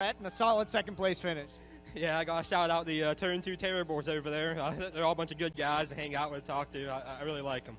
And a solid second place finish. Yeah, I got to shout out the Turn 2 Terror Boys over there. They're all a bunch of good guys to hang out with, talk to. I really like them.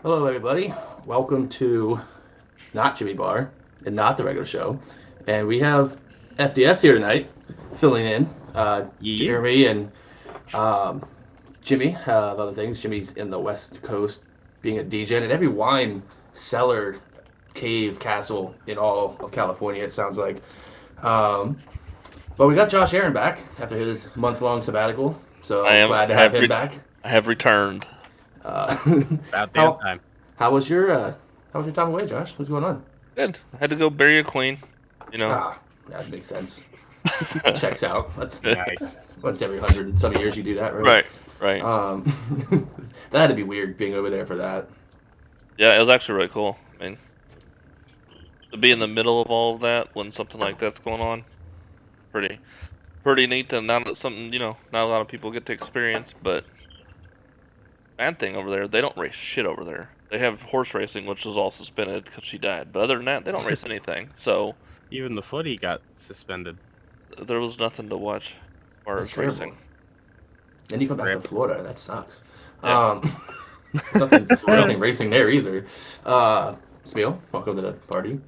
Hello, everybody. Welcome to not Jimmy Bar and not the regular show. And we have FDS here tonight, filling in. Jeremy and Jimmy have other things. Jimmy's in the West Coast being a DJ and every wine cellar, cave, castle in all of California, it sounds like. But we got Josh Aaron back after his month-long sabbatical. So glad to have him back. I have returned. About damn time. How was your time away, Josh? What's going on? Good. I had to go bury a queen. You know. That makes sense. Checks out. That's nice. Once every 100 and some years you do that, right? Right. That had to be weird being over there for that. Yeah, it was actually really cool. I mean, to be in the middle of all of that when something like that's going on, pretty neat. And not something not a lot of people get to experience. But bad thing over there, they don't race shit over there. They have horse racing, which was all suspended because she died. But other than that, they don't race anything. So even the footy got suspended. There was nothing to watch as far as racing. Then you come back to Florida. That sucks. Yeah. Nothing racing there either. Smeal, welcome to the party.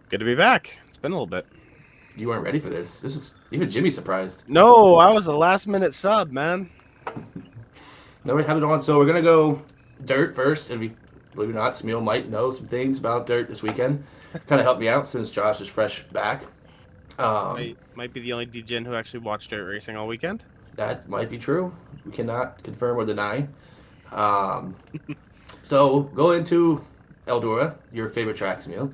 Good to be back. It's been a little bit. You weren't ready for this. This is even Jimmy surprised. No, I was a last-minute sub, man. No, we have it on. So we're gonna go dirt first, and believe it or not, Smeal might know some things about dirt this weekend. Kind of help me out since Josh is fresh back. Might be the only DGen who actually watched dirt racing all weekend. That might be true. We cannot confirm or deny. So go into Eldora, your favorite track, Smeal.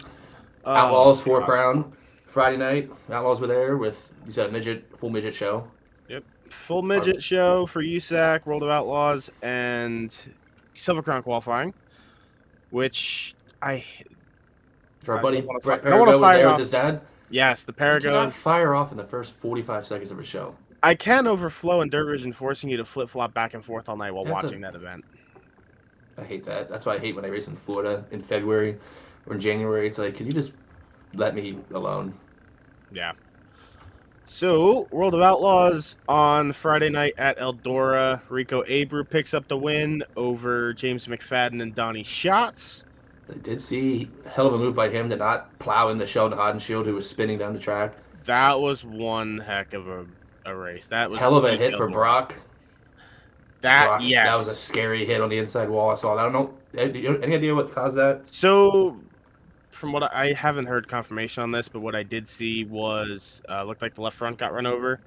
Outlaws, 4 Crown, Friday night. Outlaws were there with, you said, full midget show. Yep. Full midget show for USAC, World of Outlaws, and Silver Crown qualifying, which our buddy Brett I want to was fire there off. with his dad. Yes, the You cannot Paragos. fire off in the first 45 seconds of a show. I can overflow in Dirt Vision, forcing you to flip-flop back and forth all night while That's watching that event. I hate that. That's why I hate when I race in Florida in February or in January. It's like, can you just let me alone? Yeah. So, World of Outlaws on Friday night at Eldora. Rico Abreu picks up the win over James McFadden and Donnie Schatz. I did see a hell of a move by him to not plow in the Sheldon Hodenshield, who was spinning down the track. That was one heck of a race. That was hell of a hit for Brock. That That was a scary hit on the inside wall. I saw that. I don't know. Any idea what caused that? So, from what I haven't heard confirmation on this, but what I did see was looked like the left front got run over,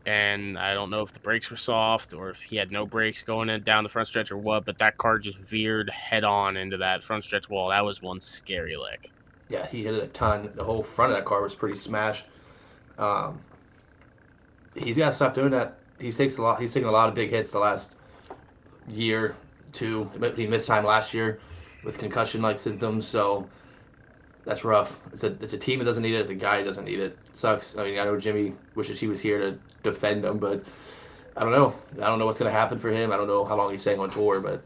and I don't know if the brakes were soft or if he had no brakes going in down the front stretch or what. But that car just veered head on into that front stretch wall. That was one scary lick. Yeah, he hit it a ton. The whole front of that car was pretty smashed. He's got to stop doing that. He's taken a lot of big hits the last year, 2. He missed time last year with concussion-like symptoms, so that's rough. It's a team that doesn't need it. It's a guy who doesn't need it. Sucks. I mean, I know Jimmy wishes he was here to defend him, but I don't know. I don't know what's going to happen for him. I don't know how long he's staying on tour, but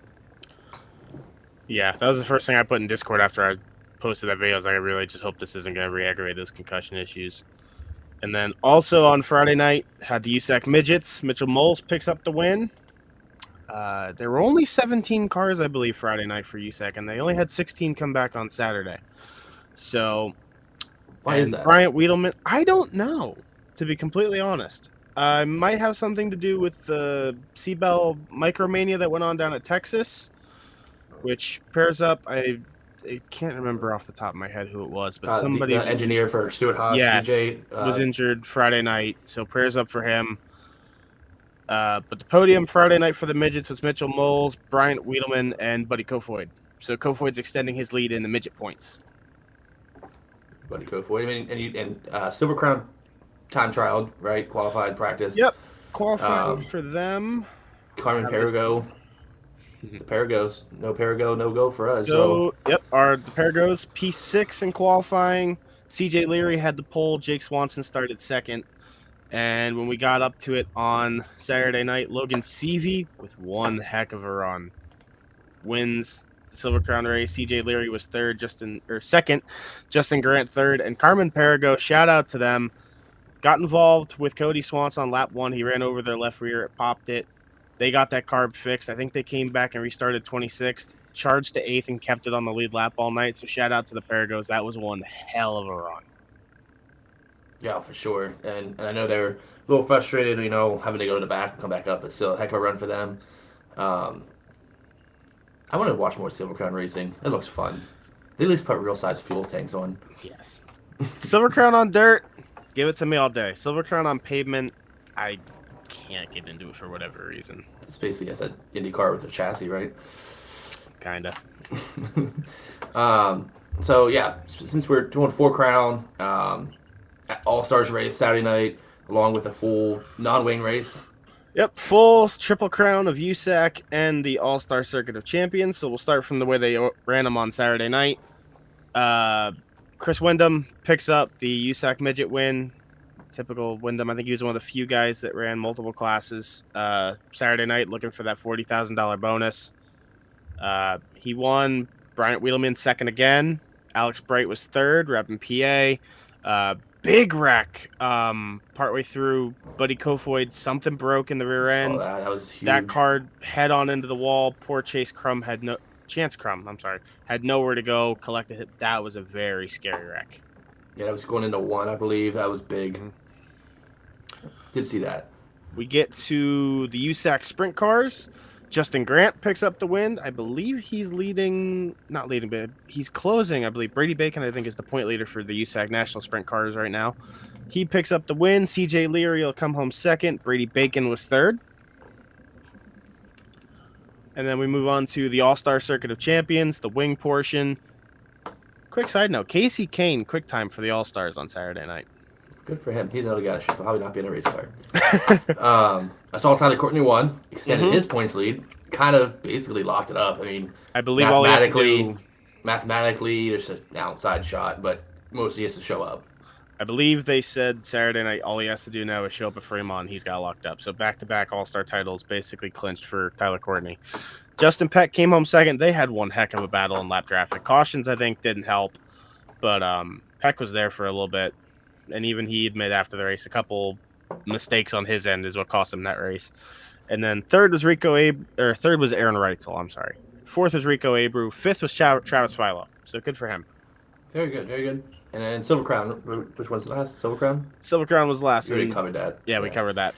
Yeah, that was the first thing I put in Discord after I posted that video. I was like, I really just hope this isn't going to re-aggravate those concussion issues. And then also on Friday night, had the USAC Midgets. Mitchell Moles picks up the win. There were only 17 cars, I believe, Friday night for USAC, and they only had 16 come back on Saturday. So, Why is that? Bryant Wiedemann, I don't know, to be completely honest. Might have something to do with the Seabell Micromania that went on down at Texas, which pairs up. I can't remember off the top of my head who it was, but somebody the engineer for Stuart Haas, yes, CJ, was injured Friday night, so prayers up for him. But the podium Friday night for the midgets was Mitchell Moles, Bryant Wiedemann, and Buddy Kofoid. So Kofoid's extending his lead in the midget points. Buddy Kofoid, and Silver Crown time trial, right? Qualified practice. Yep, qualifying for them. Carmen Perigo. The Perigos. No Perigo, no go for us. So yep, the Perigos, P6 in qualifying. CJ Leary had the pole. Jake Swanson started second. And when we got up to it on Saturday night, Logan Seavey, with one heck of a run, wins the Silver Crown race. CJ Leary was second. Justin Grant third. And Carmen Perigo, shout out to them, got involved with Cody Swanson on lap 1. He ran over their left rear. It popped it. They got that carb fixed. I think they came back and restarted 26th, charged to 8th, and kept it on the lead lap all night. So shout out to the Perigos. That was one hell of a run. Yeah, for sure. And I know they're a little frustrated, having to go to the back and come back up, but still a heck of a run for them. I want to watch more Silver Crown racing. It looks fun. They at least put real-size fuel tanks on. Yes. Silver Crown on dirt, give it to me all day. Silver Crown on pavement, I can't get into it for whatever reason. It's basically as an Indy car with a chassis, right? Kinda. So yeah, since we're doing 4 Crown, All-Stars race Saturday night, along with a full non-wing race. Yep, full Triple Crown of USAC and the All-Star Circuit of Champions. So we'll start from the way they ran them on Saturday night. Chris Wyndham picks up the USAC midget win. Typical Wyndham. I think he was one of the few guys that ran multiple classes Saturday night, looking for that $40,000 bonus. He won. Bryant Wiedemann second again. Alex Bright was third, repping PA. Big wreck partway through. Buddy Kofoid, something broke in the rear end. That was huge. That car head on into the wall. Poor Chance Crum had nowhere to go. Collected hit. That was a very scary wreck. Yeah, that was going into 1, I believe. That was big. Mm-hmm. Did see that. We get to the USAC sprint cars. Justin Grant picks up the win. I believe he's not leading, but he's closing. I believe Brady Bacon, I think, is the point leader for the USAC National Sprint Cars right now. He picks up the win. CJ Leary will come home second. Brady Bacon was third. And then we move on to the All-Star Circuit of Champions, the wing portion. Quick side note, Casey Kane, quick time for the All-Stars on Saturday night. Good for him. He's another guy that should probably not be in a race car. I saw Tyler Courtney won, extended his points lead, kind of basically locked it up. I mean, I believe all he has to do, mathematically, there's an outside shot, but mostly he has to show up. I believe they said Saturday night all he has to do now is show up at Fremont. He's got locked up. So back-to-back All-Star titles basically clinched for Tyler Courtney. Justin Peck came home second. They had one heck of a battle in lap traffic. Cautions, I think, didn't help. But Peck was there for a little bit. And even he admitted after the race a couple mistakes on his end is what cost him that race. And then third was Aaron Reitzel, I'm sorry. Fourth was Rico Abreu. Fifth was Travis Philo. So good for him. Very good, very good. And then Silver Crown, which one's last? Silver Crown? Silver Crown was last. We already covered that. Yeah, we covered that.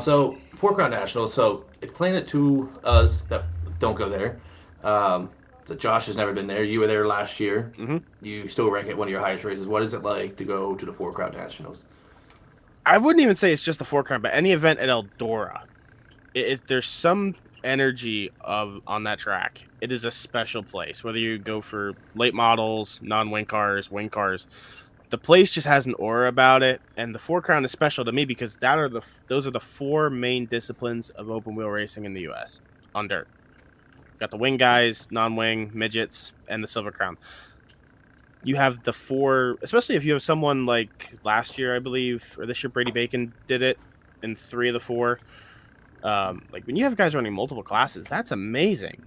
So 4 Crown Nationals. So explain it to us that don't go there. So Josh has never been there. You were there last year. Mm-hmm. You still rank it one of your highest races. What is it like to go to the 4 Crown Nationals? I wouldn't even say it's just the 4 Crown, but any event at Eldora. There's some energy on that track. It is a special place. Whether you go for late models, non-wing cars, wing cars, the place just has an aura about it. And the 4 Crown is special to me because those are the 4 main disciplines of open wheel racing in the U.S. on dirt. Got the wing guys, non-wing, midgets, and the Silver Crown. You have the 4, especially if you have someone like last year, I believe, or this year, Brady Bacon did it in 3 of the 4. Like when you have guys running multiple classes, that's amazing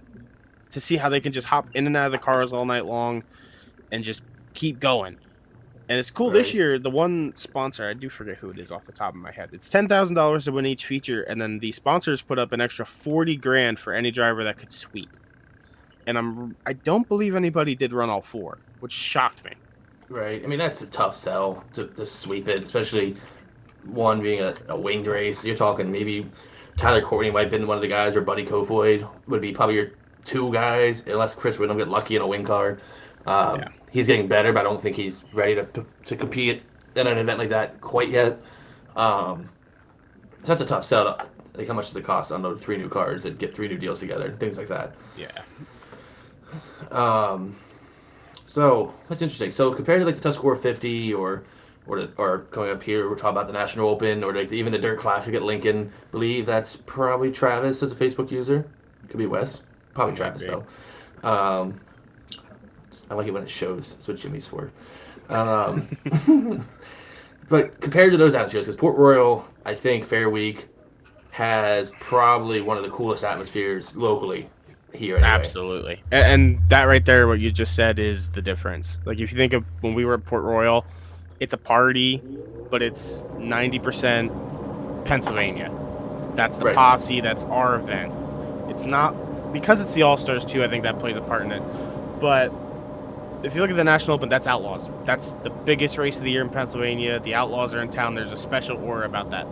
to see how they can just hop in and out of the cars all night long. and just keep going. And it's cool Right. this year. The one sponsor, I do forget who it is off the top of my head. It's $10,000 to win each feature, and then the sponsors put up an extra $40,000 for any driver that could sweep. And I don't believe anybody did run all 4, which shocked me. Right. I mean, that's a tough sell to sweep it, especially one being a winged race. You're talking maybe Tyler Courtney might have been one of the guys, or Buddy Kofoid would be probably your 2 guys, unless Chris Whittle get lucky in a wing car. He's getting better, but I don't think he's ready to compete in an event like that quite yet. So that's a tough sell. Like, how much does it cost to unload 3 new cars and get 3 new deals together, things like that. Yeah. So that's interesting. So compared to like the Tuscarora 50 or going up here, we're talking about the National Open or like even the Dirt Classic at Lincoln. I believe that's probably Travis as a Facebook user. It could be Wes. Probably Travis though. I like it when it shows. That's what Jimmy's for. But compared to those atmospheres, because Port Royal, I think Fair Week has probably one of the coolest atmospheres locally here. Anyway. Absolutely. And that right there, what you just said, is the difference. Like, if you think of when we were at Port Royal, it's a party, but it's 90% Pennsylvania. That's the posse. That's our event. It's not, because it's the All-Stars too, I think that plays a part in it. But if you look at the National Open, that's Outlaws. That's the biggest race of the year in Pennsylvania. The Outlaws are in town. There's a special aura about that.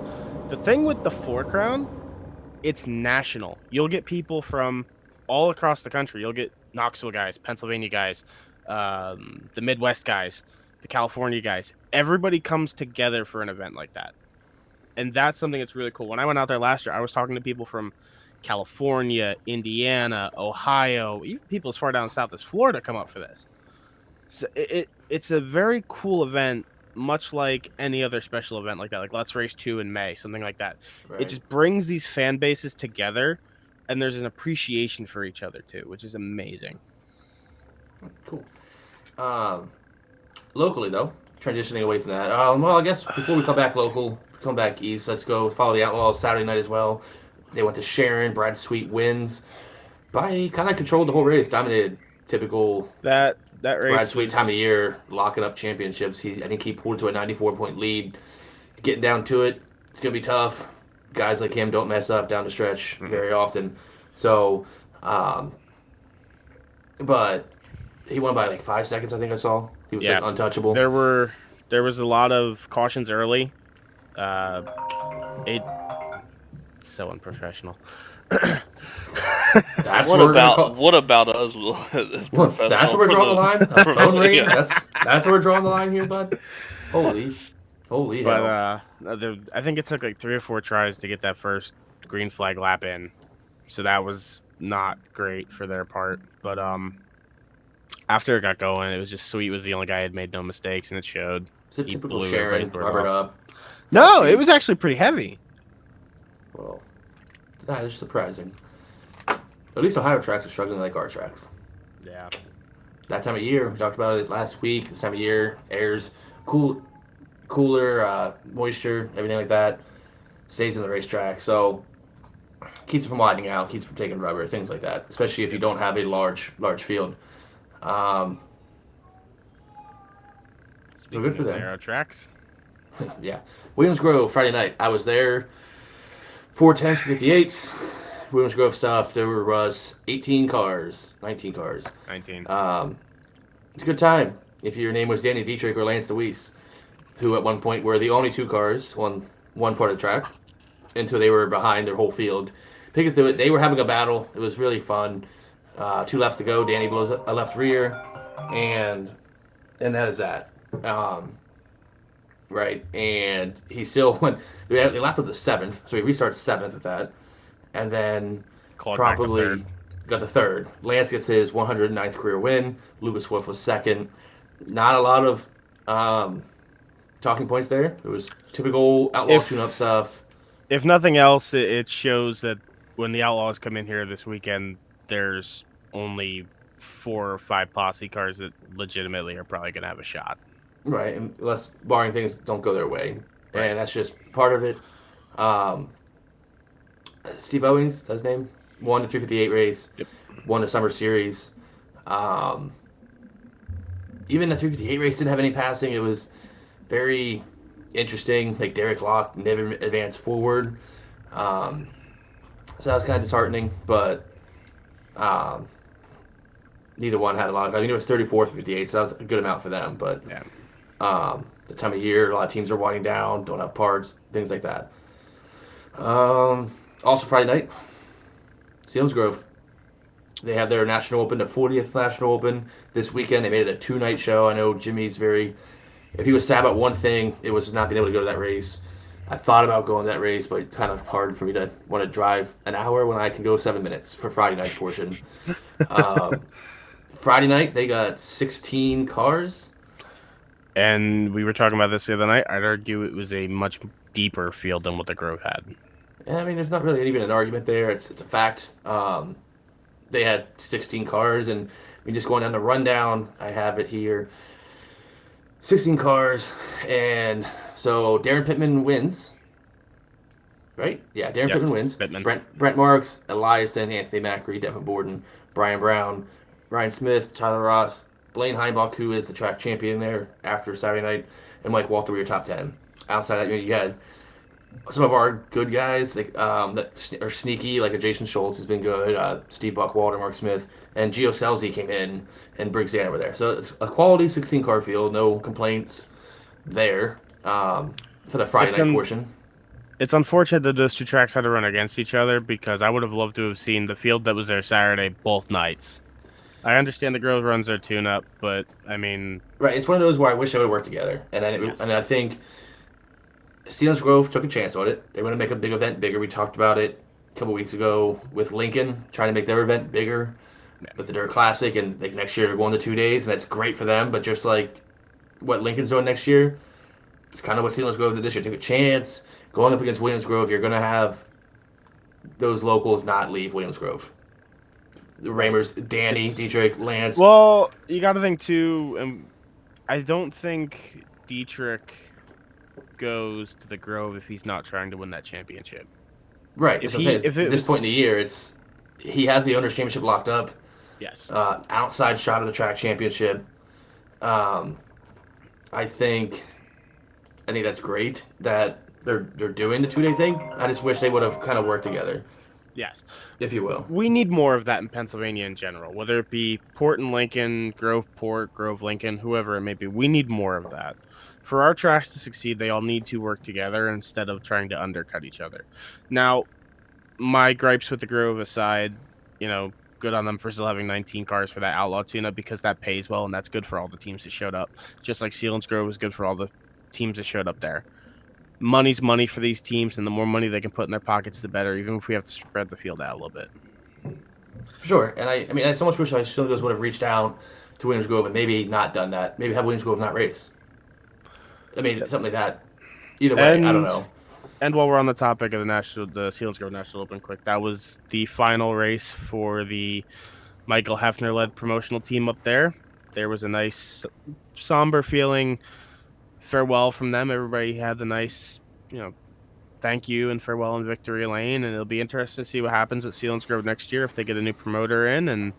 The thing with the Four Crown, it's national. You'll get people from all across the country. You'll get Knoxville guys, Pennsylvania guys, the Midwest guys, the California guys. Everybody comes together for an event like that. And that's something that's really cool. When I went out there last year, I was talking to people from California, Indiana, Ohio, even people as far down south as Florida come up for this. So it's a very cool event, much like any other special event like that, like Let's Race 2 in May, something like that. Right. It just brings these fan bases together, and there's an appreciation for each other too, which is amazing. Cool. Locally though, transitioning away from that. Well, I guess before we come back east, let's go follow the Outlaws Saturday night as well. They went to Sharon. Brad Sweet wins. Kind of controlled the whole race, dominated. Typical that race. Brad Sweet time of year, locking up championships. I think he pulled to a 94-point lead. Getting down to it, it's gonna be tough. Guys like him don't mess up down the stretch very often. So, but he won by like 5 seconds. I think I saw. He was like untouchable. There was a lot of cautions early. It's so unprofessional. What about us? That's where we're drawing the line. Phone ringing. That's where we're drawing the line here, bud. Holy hell. But I think it took like 3 or 4 tries to get that first green flag lap in, so that was not great for their part. But after it got going, it was just Sweet was the only guy who had made no mistakes, and it showed. It's a typical Sharon, rubbered up. No, it was actually pretty heavy. Well, that is surprising. At least Ohio tracks are struggling like our tracks. Yeah. That time of year, we talked about it last week. This time of year, air's cooler, moisture, everything like that stays in the racetrack. So keeps it from widening out, keeps it from taking rubber, things like that. Especially if you don't have a large field. Speaking good for them. Aero tracks. Yeah. Williams-Grove, Friday night. I was there. 410s, 58s. Williams-Grove stuff. There was 19 cars. 19. It's a good time. If your name was Danny Dietrich or Lance DeWeese, who at one point were the only 2 cars on one part of the track until they were behind their whole field. Picking through it, they were having a battle. It was really fun. 2 laps to go. Danny blows a left rear, and that is that. Right, and he still went. They lapped with the 7th, so he restarts 7th with that, and then probably got the 3rd. Lance gets his 109th career win. Lucas Wolf was 2nd. Not a lot of talking points there. It was typical Outlaw tune-up stuff. If nothing else, it shows that when the Outlaws come in here this weekend, there's only 4 or 5 posse cars that legitimately are probably going to have a shot. Right, unless barring things don't go their way. Right. And that's just part of it. Steve Owings, that's his name, won the 358 race, won the Summer Series. even the 358 race didn't have any passing. It was very interesting. Like Derek Locke never advanced forward. Um, so that was kind of disheartening, but um, neither one had a lot. I mean, it was 34th, 58, so that was a good amount for them. But Yeah. the time of year, a lot of teams are winding down, don't have parts, things like that. Also, Friday night, Selinsgrove. They have their National Open, the 40th National Open this weekend. They made it a 2-night show. I know Jimmy's very. If he was sad about one thing, it was not being able to go to that race. I thought about going to that race, but it's kind of hard for me to want to drive an hour when I can go 7 minutes for Friday night portion. Friday night, they got 16 cars. And we were talking about this the other night. I'd argue it was a much deeper field than what the Grove had. I mean, there's not really even an argument there. It's a fact. They had 16 cars, and we just going down the rundown. I have it here. 16 cars, and so Darren Pittman wins. Right? Yeah, Darren Pittman wins. Pittman. Brent Marks, Eliason, Anthony Macri, Devin Borden, Brian Brown, Ryan Smith, Tyler Ross, Blaine Heimbach, who is the track champion there after Saturday night, and Mike Walter were your top 10. Outside of that, you had some of our good guys that are sneaky, like a Jason Schultz has been good, Steve Buckwalter, Mark Smith, and Gio Selzy came in, and Briggs Zanner were there. So it's a quality 16-car field, no complaints there for the Friday night portion. It's unfortunate that those two tracks had to run against each other because I would have loved to have seen the field that was there Saturday both nights. I understand the Grove runs their tune-up, but, I mean... Right, it's one of those where I wish they would work together. And I think Selinsgrove took a chance on it. They want to make a big event bigger. We talked about it a couple weeks ago with Lincoln, trying to make their event bigger with the Dirt Classic. And like next year, they're going to 2 days, and that's great for them. But just like what Lincoln's doing next year, it's kind of what Selinsgrove did this year. Took a chance. Going up against Williams-Grove, you're going to have those locals not leave Williams-Grove. The Ramers, Danny, Dietrich, Lance. Well, you got to think, too, and I don't think Dietrich goes to the Grove if he's not trying to win that championship. Right. At this point in the year, he has the Owners' Championship locked up. Yes. Outside shot of the track championship. I think that's great that they're doing the 2-day thing. I just wish they would have kind of worked together. Yes. If you will. We need more of that in Pennsylvania in general, whether it be Port and Lincoln, Grove Port, Grove Lincoln, whoever it may be. We need more of that. For our tracks to succeed, they all need to work together instead of trying to undercut each other. Now, my gripes with the Grove aside, good on them for still having 19 cars for that Outlaw tune-up because that pays well, and that's good for all the teams that showed up. Just like Selinsgrove was good for all the teams that showed up there. Money's money for these teams, and the more money they can put in their pockets, the better, even if we have to spread the field out a little bit. Sure, and I so much wish Selinsgrove would have reached out to Williams-Grove and maybe not done that. Maybe have Williams-Grove not race. I mean, something like that. Either way, I don't know. And while we're on the topic of the Selinsgrove National Open, quick, that was the final race for the Michael Hefner-led promotional team up there. There was a nice, somber feeling farewell from them. Everybody had the nice, thank you and farewell in Victory Lane, and it'll be interesting to see what happens with Selinsgrove next year if they get a new promoter in, and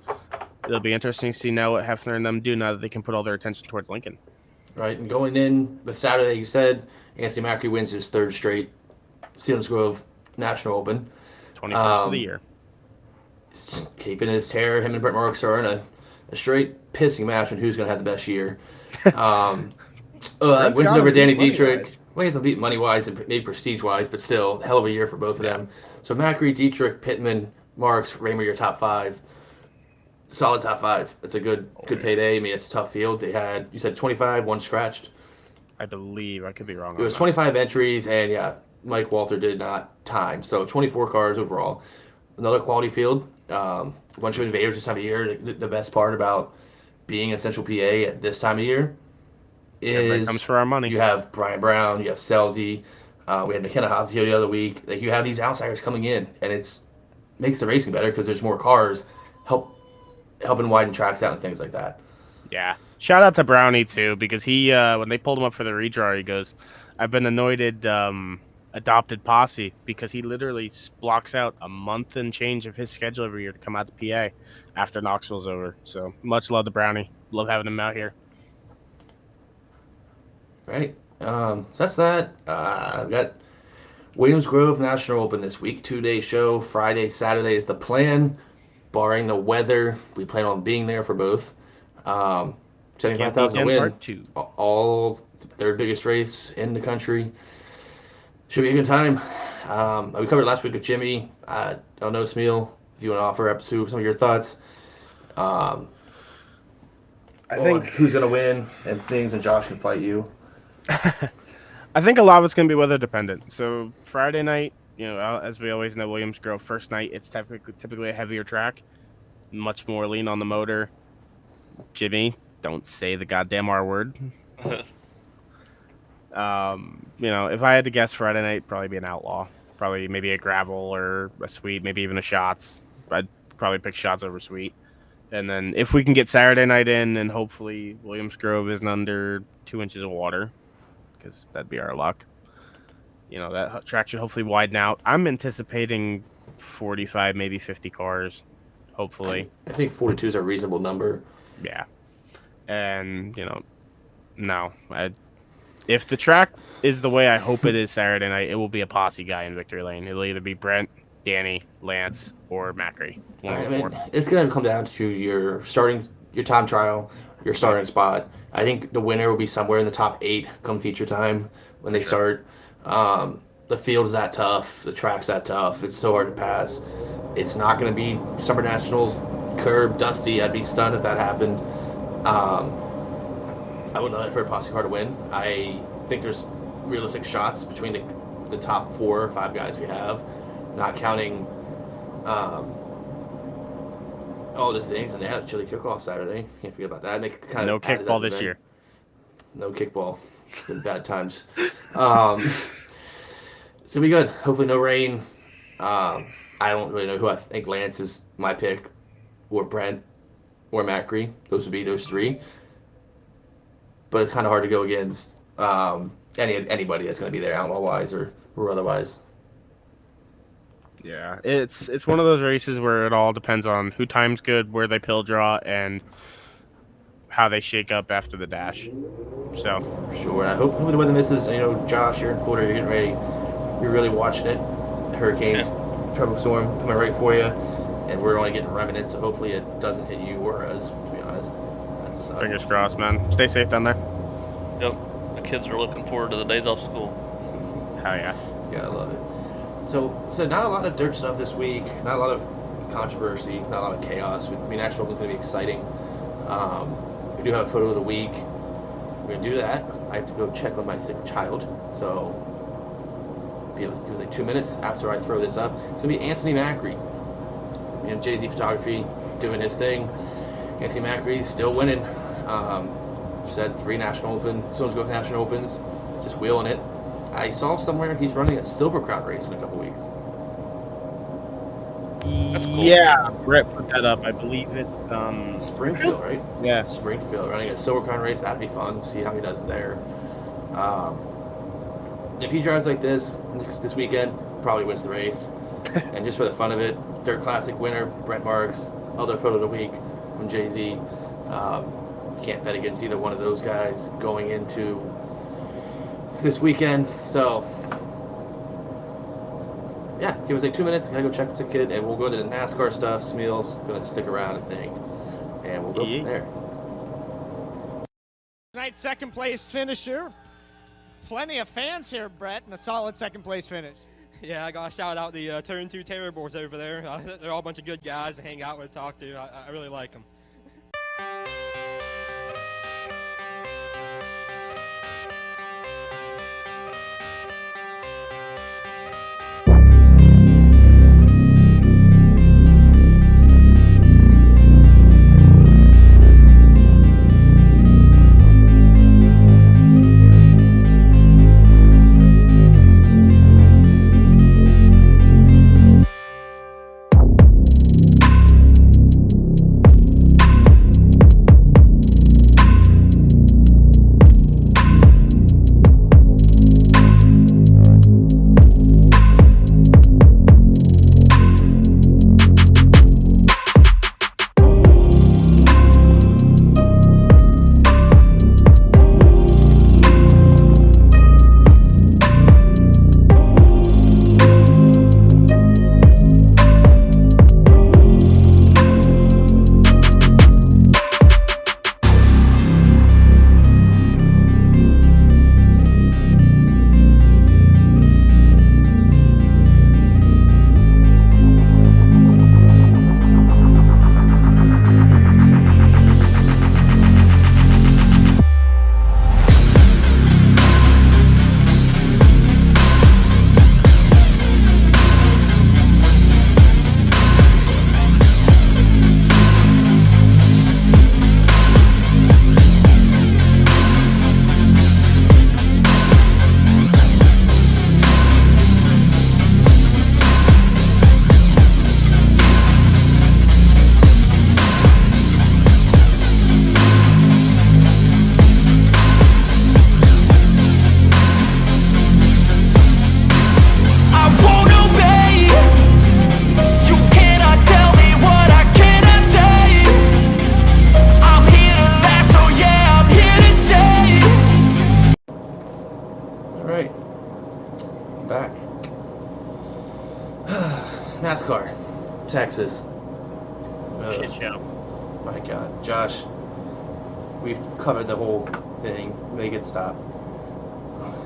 it'll be interesting to see now what Hefner and them do now that they can put all their attention towards Lincoln. Right, and going in with Saturday, you said Anthony Macri wins his third straight Selinsgrove National Open. 21st of the year. Keeping his terror, him and Brent Marks are in a straight pissing match on who's going to have the best year. Wins over Danny Dietrich. Well, he hasn't beaten money-wise and maybe prestige-wise, but still, hell of a year for both of them. So Macri, Dietrich, Pittman, Marks, Raymer, your top 5. Solid top 5. It's a good payday. I mean, it's a tough field. They had, you said 25, one scratched. I believe. I could be wrong. It was 25 entries, and yeah, Mike Walter did not time. So 24 cars overall. Another quality field. A bunch of invaders this time of year. The best part about being in Central PA at this time of year is comes for our money. You have Brian Brown, you have Selzy, we had McKenna Haase here the other week. Like, you have these outsiders coming in, and makes the racing better because there's more cars helping widen tracks out and things like that. Yeah. Shout out to Brownie, too, because he, when they pulled him up for the redraw, he goes, I've been anointed adopted posse, because he literally blocks out a month and change of his schedule every year to come out to PA after Knoxville's over. So much love to Brownie. Love having him out here. right. So that's that. I've got Williamsgrove National Open this week. 2-day show. Friday, Saturday is the plan. Barring the weather, we plan on being there for both. 75,000 to win. Part 2. All third biggest race in the country. Should be a good time. We covered last week with Jimmy. I don't know, Smeal, if you want to offer up to some of your thoughts. I think who's going to win and things, and Josh can fight you. I think a lot of it's going to be weather dependent. So Friday night, as we always know, Williamsgrove first night, it's typically a heavier track, much more lean on the motor. Jimmy, don't say the goddamn R word. If I had to guess Friday night, probably be an Outlaw. Probably maybe a gravel or a sweet, maybe even a shots. I'd probably pick shots over sweet. And then if we can get Saturday night in, and hopefully Williamsgrove isn't under 2 inches of water, because that'd be our luck. That track should hopefully widen out. I'm anticipating 45, maybe 50 cars, hopefully. I think 42 is a reasonable number. Yeah. And, if the track is the way I hope it is Saturday night, it will be a posse guy in victory lane. It'll either be Brent, Danny, Lance, or Macri. It's going to come down to your time trial, your starting spot. I think the winner will be somewhere in the top 8 come feature time when they start. The field's that tough. The track's that tough. It's so hard to pass. It's not going to be Summer Nationals, curb, dusty. I'd be stunned if that happened. I would love it for a posse car to win. I think there's realistic shots between the top 4 or 5 guys we have, not counting all the things. And they had a chilly kickoff Saturday. Can't forget about that. And they kind no of kickball this year. No kickball. Been bad times. So be good. Hopefully no rain. I don't really know who I think. Lance is my pick, or Brent, or Macri. Those would be those 3. But it's kind of hard to go against anybody that's going to be there, outlaw-wise or otherwise. Yeah, it's one of those races where it all depends on who times good, where they pill draw, and how they shake up after the dash. So sure. I hope the weather misses. Josh, you're in Florida. You're getting ready. You're really watching it. Hurricanes, tropical storm coming right for you, and we're only getting remnants. So hopefully it doesn't hit you or us. To be honest. Fingers crossed, man. Stay safe down there. Yep. The kids are looking forward to the days off school. Hell yeah. Yeah, I love it. So not a lot of dirt stuff this week. Not a lot of controversy. Not a lot of chaos. National Open is going to be exciting. We do have a photo of the week. We're going to do that. I have to go check on my sick child. So it was like 2 minutes after I throw this up. It's going to be Anthony Macri. Jay-Z Photography doing his thing. Anthony Macri's still winning. Said 3 National Open, Selinsgrove National Opens, just wheeling it. I saw somewhere he's running a Silver Crown race in a couple weeks. That's cool. Yeah, Brett put that up. I believe it's Springfield, right? Yeah, Springfield running a Silver Crown race. That'd be fun. See how he does there. If he drives like this weekend, probably wins the race. And just for the fun of it, Dirt Classic winner Brent Marks, other photo of the week from Jay-Z. Can't bet against either one of those guys going into this weekend. So yeah, give us like 2 minutes. Gotta go check with the kid, and we'll go to the NASCAR stuff. Smeal's gonna stick around, I think, and we'll go from there. Tonight's second place finisher. Plenty of fans here, Brett, and a solid second place finish. Yeah, I got to shout out the Turn 2 Terror Boards over there. They're all a bunch of good guys to hang out with, talk to. I really like them. welcome back. NASCAR, Texas. Shit show. My God, Josh, we've covered the whole thing. Make it stop.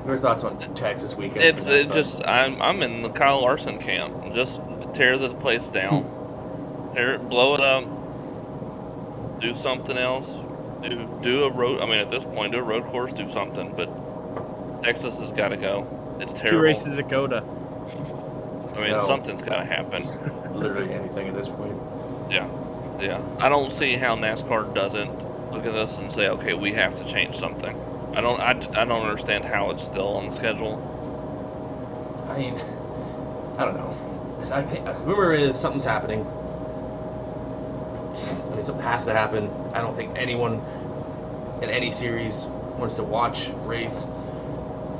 Your thoughts on Texas weekend? I'm in the Kyle Larson camp. Just tear the place down, blow it up, do something else, do a road. I mean, at this point, do a road course, do something. But Texas has got to go. It's terrible. 2 races at Coda. I mean, something's got to happen. Literally anything at this point. Yeah. I don't see how NASCAR doesn't look at this and say, okay, we have to change something. I don't understand how it's still on the schedule. I mean, I don't know. I think rumor is something's happening. I mean, something has to happen. I don't think anyone in any series wants to watch race.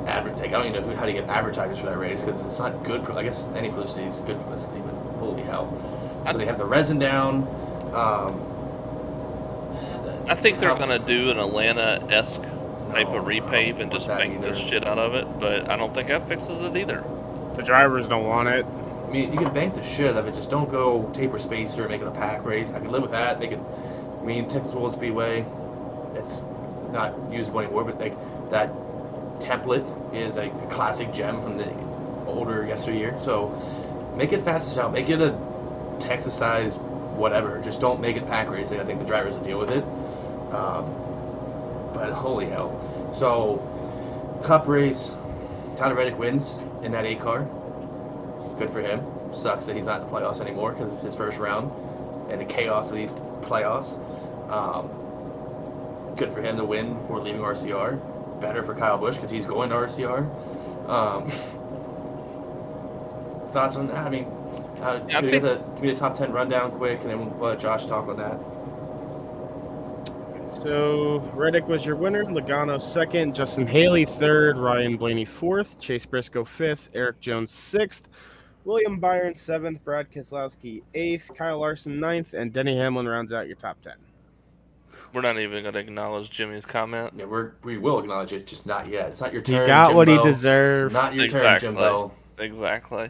I don't even know how to get advertisers for that race because it's not good. I guess any publicity is good publicity, but holy hell! So they have the resin down. I think they're gonna do an Atlanta-esque type of repave and just bank the shit out of it, but I don't think that fixes it either. The drivers don't want it. I mean, you can bank the shit out of it. Just don't go taper spacer and make it a pack race. I can live with that. Texas World Speedway, it's not usable anymore, but that template is a classic gem from the older yesteryear. So make it fast as hell. Make it a Texas size whatever. Just don't make it pack racing. I think the drivers will deal with it. But holy hell. So Cup race, Tyler Reddick wins in that 8 car. Good for him. Sucks that he's not in the playoffs anymore because of his first round and the chaos of these playoffs. Good for him to win before leaving RCR. Better for Kyle Busch because he's going to RCR. Thoughts on that? I mean, give me the top 10 rundown quick, and then we'll let Josh talk on that. So Reddick was your winner. Logano 2nd, Justin Haley 3rd, Ryan Blaney 4th, Chase Briscoe 5th, Eric Jones 6th, William Byron 7th, Brad Keselowski 8th, Kyle Larson 9th, and Denny Hamlin rounds out your top 10. We're not even going to acknowledge Jimmy's comment. Yeah, we will acknowledge it, just not yet. It's not your turn. He got Jimbo. what he deserved. It's not your turn, Jimbo. Exactly.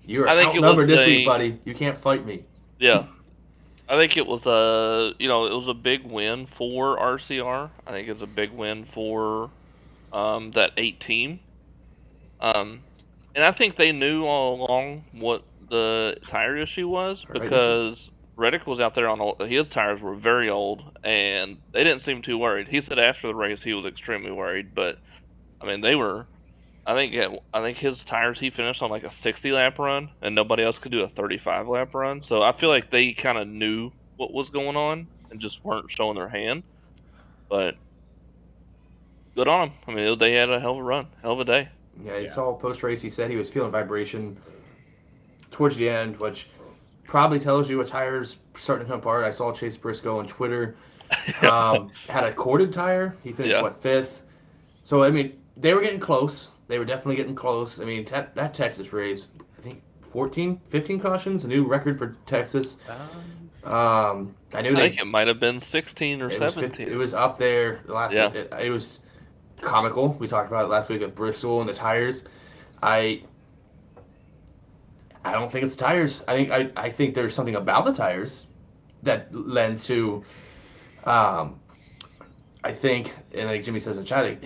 You're outnumbered this week, buddy. You can't fight me. Yeah. I think it was a big win for RCR. I think it's a big win for that 8 team. And I think they knew all along what the tire issue was because Reddick was out there his tires were very old and they didn't seem too worried. He said after the race he was extremely worried, but I mean they were. I think his tires, he finished on like a 60 lap run and nobody else could do a 35 lap run. So I feel like they kind of knew what was going on and just weren't showing their hand. But good on them. I mean, they had a hell of a run, hell of a day. Yeah, I saw post race. He said he was feeling vibration towards the end, which probably tells you a tire's starting to come apart. I saw Chase Briscoe on Twitter had a corded tire. He finished 5th. So I mean, they were getting close. They were definitely getting close. I mean, that Texas race, I think 15 cautions, a new record for Texas. I think it might have been 16 or 17. It was up there last week. It was comical. We talked about it last week with Bristol and the tires. I don't think it's the tires. I think there's something about the tires that lends to. I think, and like Jimmy says in chat,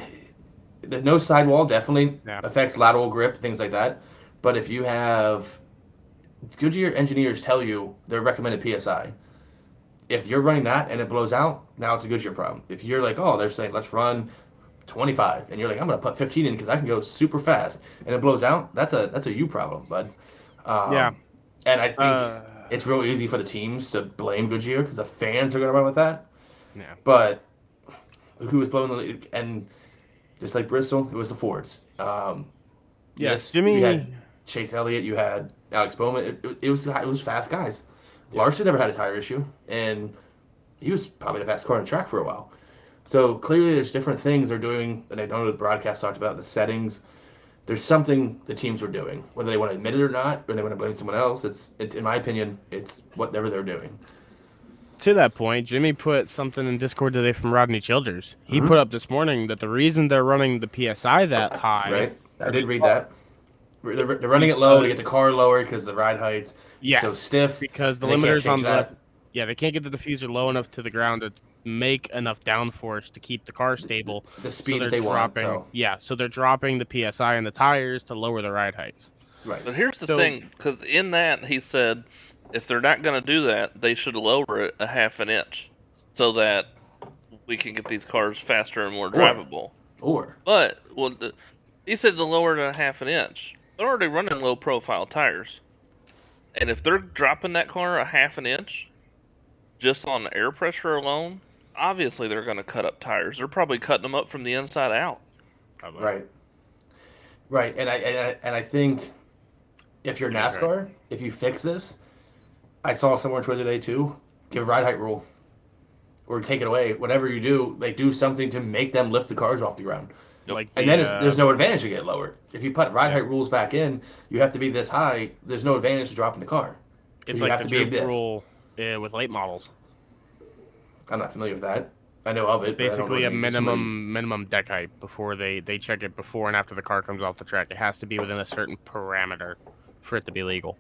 the no sidewall definitely affects lateral grip, things like that. But if you have Goodyear engineers tell you their recommended PSI, if you're running that and it blows out, now it's a Goodyear problem. If you're like, they're saying let's run 25, and you're like, I'm gonna put 15 in because I can go super fast, and it blows out, that's a you problem, bud. And I think it's real easy for the teams to blame Goodyear because the fans are gonna run with that. Yeah. But who was blowing the lead? And just like Bristol, it was the Fords. Jimmy. You had Chase Elliott, you had Alex Bowman. It was fast guys. Larson never had a tire issue, and he was probably the fastest car on the track for a while. So clearly, there's different things they're doing that I know the broadcast talked about, the settings. There's something the teams were doing, whether they want to admit it or not, or they want to blame someone else. In my opinion, it's whatever they're doing. To that point, Jimmy put something in Discord today from Rodney Childers. He put up this morning that the reason they're running the PSI that high, right? I did read that. They're running it low to get the car lower because the ride height's yes, so stiff. because the and they can't limiter's on change the that. left. Yeah, they can't get the diffuser low enough to the ground to make enough downforce to keep the car stable. The speed they're that they want. dropping. So Yeah, so they're dropping the PSI in the tires to lower the ride heights. right. But here's the So- thing, because in that he said, if they're not going to do that, they should lower it a half an inch, so that we can get these cars faster and more drivable. But he said to lower it a half an inch. They're already running low-profile tires, and if they're dropping that car a half an inch, just on air pressure alone, obviously they're going to cut up tires. They're probably cutting them up from the inside out. Right. Right, and I think if you're That's NASCAR, if you fix this, I saw somewhere on Twitter today too, give a ride height rule, or take it away. Whatever you do, like do something to make them lift the cars off the ground. Like And then there's no advantage to get lower. If you put ride height rules back in, you have to be this high. There's no advantage to dropping the car. It's you like have the to be droop this. rule with late models. I'm not familiar with that. I know of it. but I don't know Basically, what a it means. minimum deck height before they check it before and after the car comes off the track. It has to be within a certain parameter for it to be legal.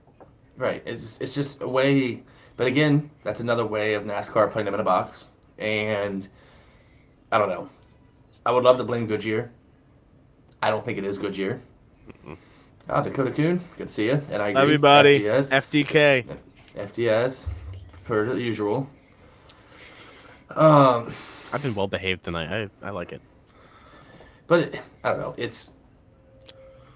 Right. It's just a way. But again, that's another way of NASCAR putting them in a box. And I don't know. I would love to blame Goodyear. I don't think it is Goodyear. Dakota Kuhn, good to see you. And I agree. Everybody, FDS. FDK. FDS, per usual. I've been well behaved tonight. I like it. But I don't know. It's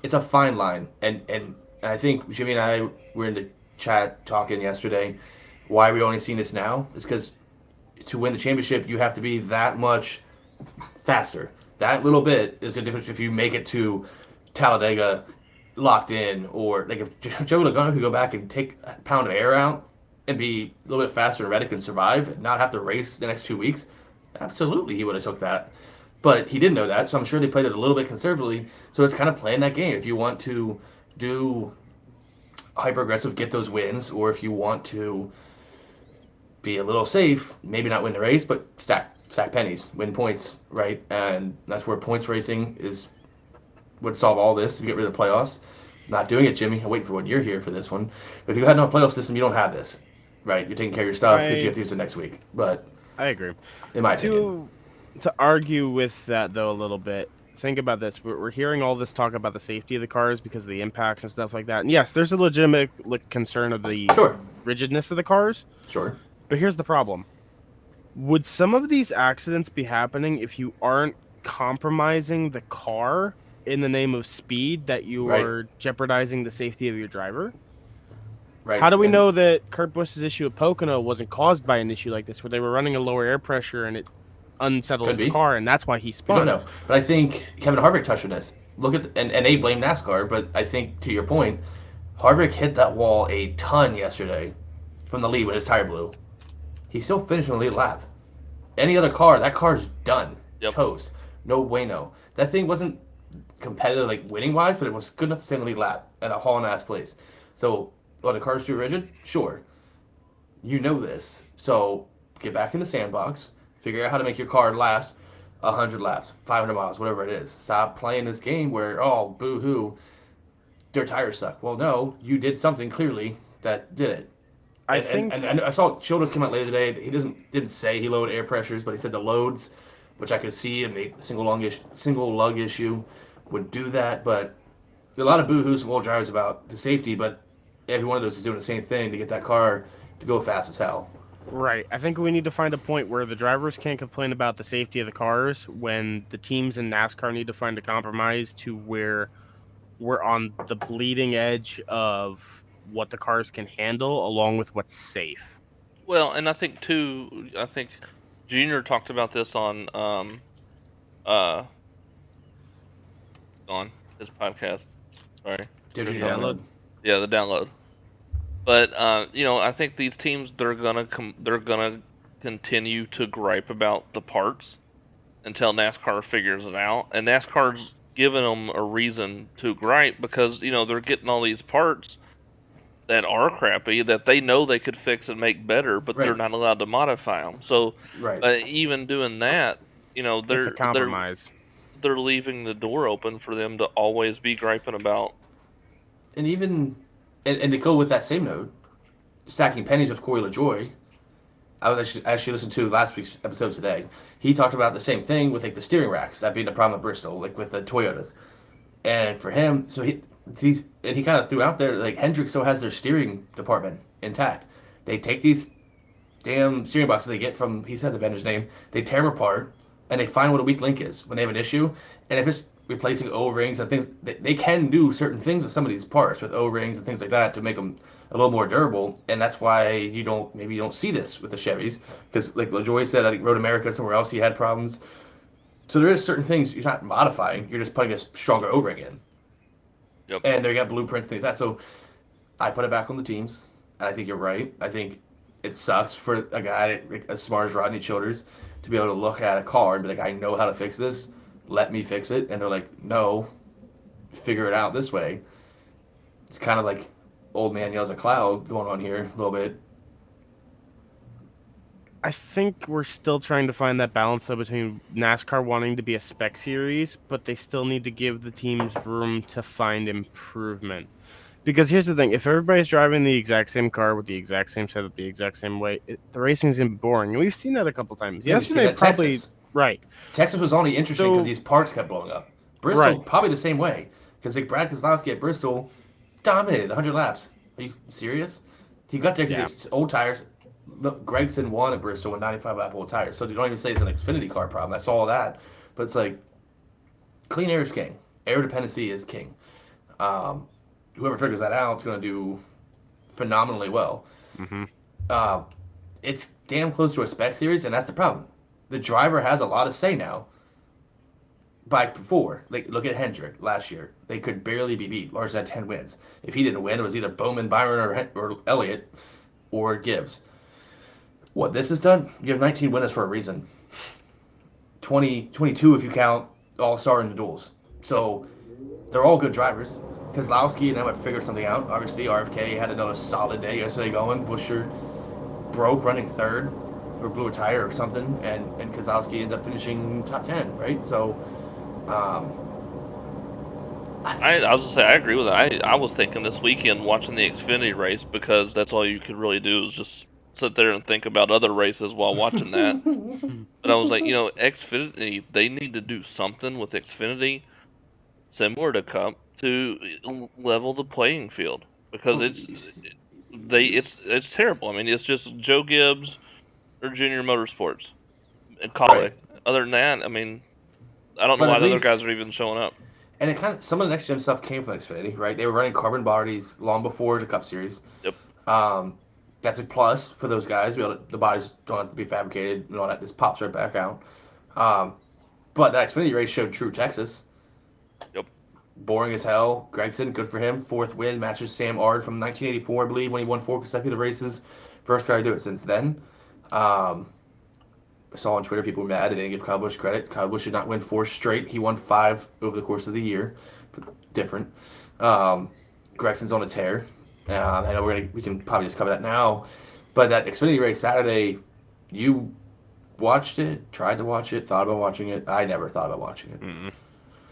a fine line, and I think Jimmy and I were in the chat talking yesterday. Why we only seeing this now is because to win the championship, you have to be that much faster. That little bit is the difference if you make it to Talladega locked in, or like if Joe Logano could go back and take a pound of air out and be a little bit faster and Reddick and survive and not have to race the next 2 weeks, absolutely he would have took that. But he didn't know that, so I'm sure they played it a little bit conservatively. So it's kind of playing that game. If you want to do hyper aggressive, get those wins, or if you want to be a little safe, maybe not win the race, but stack pennies, win points, right? And that's where points racing would solve all this to get rid of the playoffs. Not doing it, Jimmy. I'm waiting for when you're here for this one. But if you had no playoff system, you don't have this, right? You're taking care of your stuff because you have to use it next week. But I agree. In my opinion. To argue with that, though, a little bit, think about this. We're hearing all this talk about the safety of the cars because of the impacts and stuff like that. And yes, there's a legitimate concern of the rigidness of the cars. Sure. But here's the problem. Would some of these accidents be happening if you aren't compromising the car in the name of speed, that you are jeopardizing the safety of your driver? Right. How do we know that Kurt Busch's issue at Pocono wasn't caused by an issue like this, where they were running a lower air pressure and it unsettles the car, and that's why he spun? I don't know. But I think Kevin Harvick touched on this. Look at and they blame NASCAR, but I think to your point, Harvick hit that wall a ton yesterday from the lead when his tire blew. He still finished in the lead lap. Any other car, that car's done. Toast. No bueno. That thing wasn't competitive, like winning wise, but it was good enough to stay in the lead lap at a hauling ass place. So, the car's too rigid? Sure. You know this. So, get back in the sandbox. Figure out how to make your car last 100 laps, 500 miles, whatever it is. Stop playing this game where, oh, boo-hoo, their tires suck. Well, no, you did something clearly that did it. I saw Childress come out later today. He didn't say he lowered air pressures, but he said the loads, which I could see in the single lug issue, would do that. But a lot of boo-hoos from old drivers about the safety, but every one of those is doing the same thing to get that car to go fast as hell. Right. I think we need to find a point where the drivers can't complain about the safety of the cars when the teams in NASCAR need to find a compromise to where we're on the bleeding edge of what the cars can handle along with what's safe. Well, and I think Junior talked about this on his podcast. Sorry. Did you download? Yeah, the download. But I think these teams they're gonna continue to gripe about the parts until NASCAR figures it out, and NASCAR's giving them a reason to gripe because they're getting all these parts that are crappy that they know they could fix and make better, but they're not allowed to modify them. So even doing that, it's a compromise. They're leaving the door open for them to always be griping about and even and to go with that same note, stacking pennies with Corey LaJoy. I was actually listened to last week's episode today. He talked about the same thing with like the steering racks, that being the problem at Bristol, like with the Toyotas. And for him, so he kind of threw out there like Hendrick still has their steering department intact. They take these damn steering boxes they get from, he said the vendor's name, they tear them apart and they find what a weak link is when they have an issue. And if it's replacing O-rings and things, they can do certain things with some of these parts with O-rings and things like that to make them a little more durable. And that's why you don't see this with the Chevys, because like LaJoy said, I think Road America somewhere else he had problems. So there is certain things you're not modifying, you're just putting a stronger O-ring in. Yep. And they got blueprints, things like that. So I put it back on the teams, and I think you're right. I think it sucks for a guy as smart as Rodney Childers to be able to look at a car and be like, I know how to fix this. Let me fix it. And they're like, no, figure it out this way. It's kind of like old man yells at cloud going on here a little bit. I think we're still trying to find that balance though between NASCAR wanting to be a spec series, but they still need to give the teams room to find improvement. Because here's the thing, if everybody's driving the exact same car with the exact same setup, the exact same way, the racing's going to be boring. And we've seen that a couple times. Yeah, Yesterday, probably... Texas. Right. Texas was only interesting because these parts kept blowing up. Bristol, Right. probably the same way. Because like Brad Keselowski at Bristol dominated 100 laps. Are you serious? He got there because it's old tires. Look, Gregson won at Bristol with 95 lap old tires. So you don't even say it's an Xfinity car problem. That's all that. But it's like, clean air is king. Air dependency is king. Whoever figures that out is going to do phenomenally well. Mm-hmm. It's damn close to a spec series, and that's the problem. The driver has a lot of say now. Like before, like look at Hendrick last year. They could barely be beat. Larson had 10 wins. If he didn't win, it was either Bowman, Byron, or Elliott, or Gibbs. What this has done, you have 19 winners for a reason. 22 if you count All-Star and the duels. So they're all good drivers. Keselowski and them have figured something out. Obviously, RFK had another solid day yesterday going. Buescher broke running third, or blew a tire or something, and Keselowski ends up finishing top 10, right? So, I was gonna say I agree with that. I was thinking this weekend watching the Xfinity race because that's all you could really do is just sit there and think about other races while watching that. But I was like, Xfinity, they need to do something with Xfinity similar to Cup to level the playing field because it's terrible. I mean, it's just Joe Gibbs or Junior Motorsports and call it. Other than that, I mean, I don't know why the other guys are even showing up. And it kind of some of the next gen stuff came from Xfinity, right? They were running carbon bodies long before the Cup Series. Yep. That's a plus for those guys. The bodies don't have to be fabricated and all that. This pops right back out. But that Xfinity race showed true Texas. Yep. Boring as hell. Gregson, good for him. 4th win, matches Sam Ard from 1984, I believe, when he won 4 consecutive races. First guy to do it since then. I saw on Twitter people were mad. They didn't give Kyle Busch credit. Kyle Busch did not win 4 straight. He won 5 over the course of the year. Different. Gregson's on a tear. I know we can probably just cover that now. But that Xfinity race Saturday, you watched it, tried to watch it, thought about watching it. I never thought about watching it. Mm-hmm.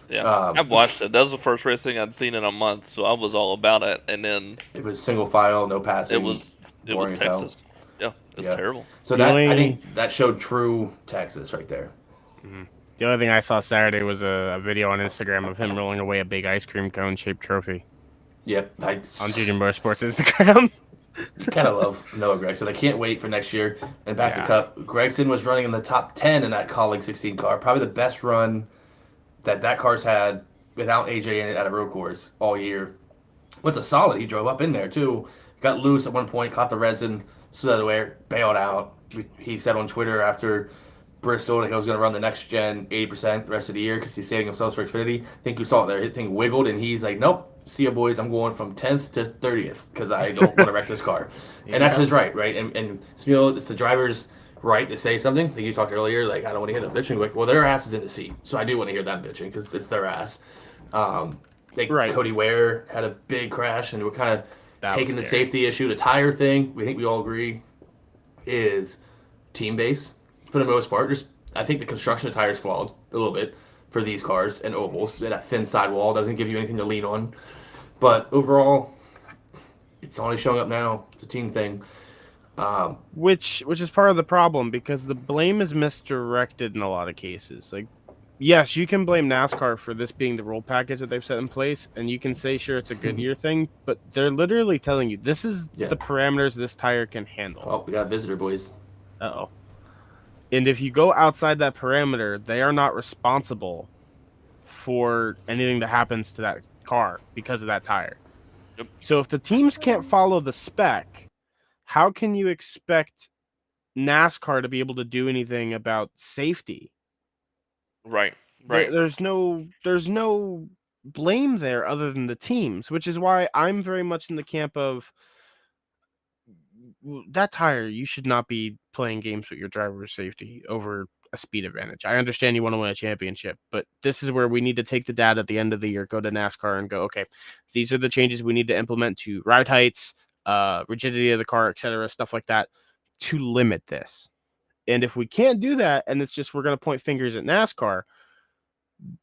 Yeah, I've watched it. That was the first racing I'd seen in a month, so I was all about it. And then it was single file, no passing. It was Texas. Yeah, it was terrible. So I think that showed true Texas right there. Mm-hmm. The only thing I saw Saturday was a video on Instagram of him rolling away a big ice cream cone shaped trophy. Yep, on Junior Motorsports Instagram. You kind of love Noah Gragson. I can't wait for next year. And back to Cup, Gregson was running in the top 10 in that Colleague 16 car. Probably the best run that car's had without AJ in it at a road course all year. With a solid, he drove up in there too. Got loose at one point, caught the resin, stood out of the way, bailed out. He said on Twitter after Bristol that he was going to run the next gen 80% the rest of the year because he's saving himself for Xfinity. I think you saw it there. His thing wiggled, and he's like, nope. See ya, boys. I'm going from 10th to 30th because I don't want to wreck this car. And that's his right? And it's the driver's right to say something. Like you talked earlier, like, I don't want to hear them bitching. Like, well, their ass is in the seat. So I do want to hear them bitching because it's their ass. Cody Ware had a big crash, and we're kind of taking the safety issue. The tire thing, we think we all agree, is team base for the most part. I think the construction of tires flawed a little bit for these cars and ovals. That thin sidewall doesn't give you anything to lean on. But overall, it's only showing up now. It's a team thing. Which is part of the problem because the blame is misdirected in a lot of cases. Like, yes, you can blame NASCAR for this being the rule package that they've set in place, and you can say, sure, it's a Goodyear thing, but they're literally telling you this is the parameters this tire can handle. Oh, we got a visitor, boys. Uh-oh. And if you go outside that parameter, they are not responsible for anything that happens to that car because of that tire. Yep. So if the teams can't follow the spec, how can you expect NASCAR to be able to do anything about safety? Right. There's no blame there other than the teams, which is why I'm very much in the camp of that tire. You should not be playing games with your driver's safety over a speed advantage. I understand you want to win a championship, but this is where we need to take the data at the end of the year, go to NASCAR and go, okay, these are the changes we need to implement to ride heights, rigidity of the car, etc., stuff like that, to limit this. And if we can't do that, and it's just we're going to point fingers at NASCAR,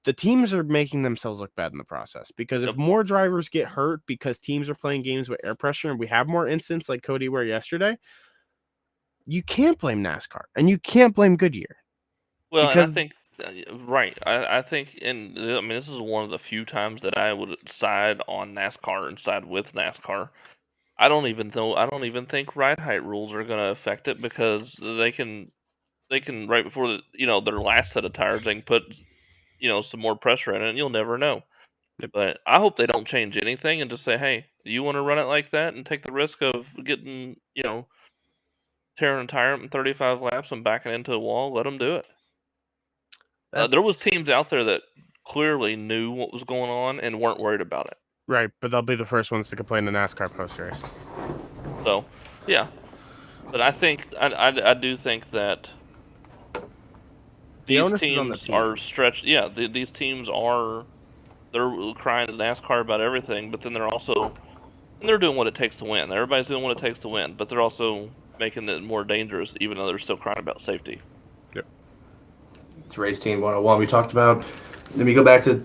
the teams are making themselves look bad in the process. Because if more drivers get hurt because teams are playing games with air pressure and we have more incidents like Cody were yesterday, you can't blame NASCAR and you can't blame Goodyear. Well, because... and I think, right. I think, and I mean, this is one of the few times that I would side on NASCAR and side with NASCAR. I don't even think ride height rules are going to affect it because they can right before their last set of tires, they can put some more pressure in it, and you'll never know. But I hope they don't change anything and just say, hey, you want to run it like that and take the risk of getting tearing a tire up in 35 laps and backing into a wall, let them do it. There was teams out there that clearly knew what was going on and weren't worried about it. Right, but they'll be the first ones to complain to NASCAR post-race. So, yeah. But I think, I do think that these teams are stretched. Yeah, these teams they're crying to NASCAR about everything, but then they're doing what it takes to win. Everybody's doing what it takes to win, but they're also making it more dangerous, even though they're still crying about safety. Yep. It's race team 101. We talked about. Let me go back to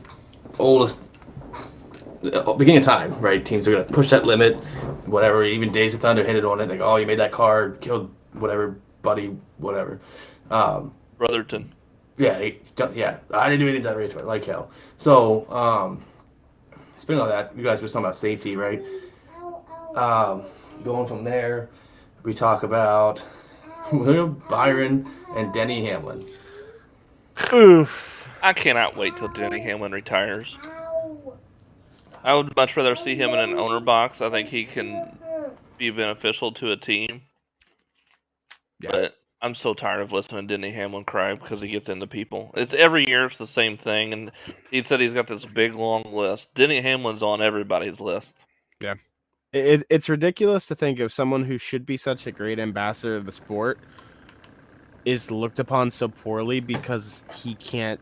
beginning of time, right? Teams are going to push that limit, whatever. Even Days of Thunder hit it on it. Like, oh, you made that car, killed whatever, buddy, whatever. Brotherton. Yeah. I didn't do anything to that race, but like hell. So, speaking of that, you guys were talking about safety, right? Going from there, we talk about William Byron and Denny Hamlin. Oof. I cannot wait till Denny Hamlin retires. I would much rather see him in an owner box. I think he can be beneficial to a team. Yeah. But I'm so tired of listening to Denny Hamlin cry because he gets into people. It's every year it's the same thing, and he said he's got this big long list. Denny Hamlin's on everybody's list. Yeah. It's ridiculous to think of someone who should be such a great ambassador of the sport is looked upon so poorly because he can't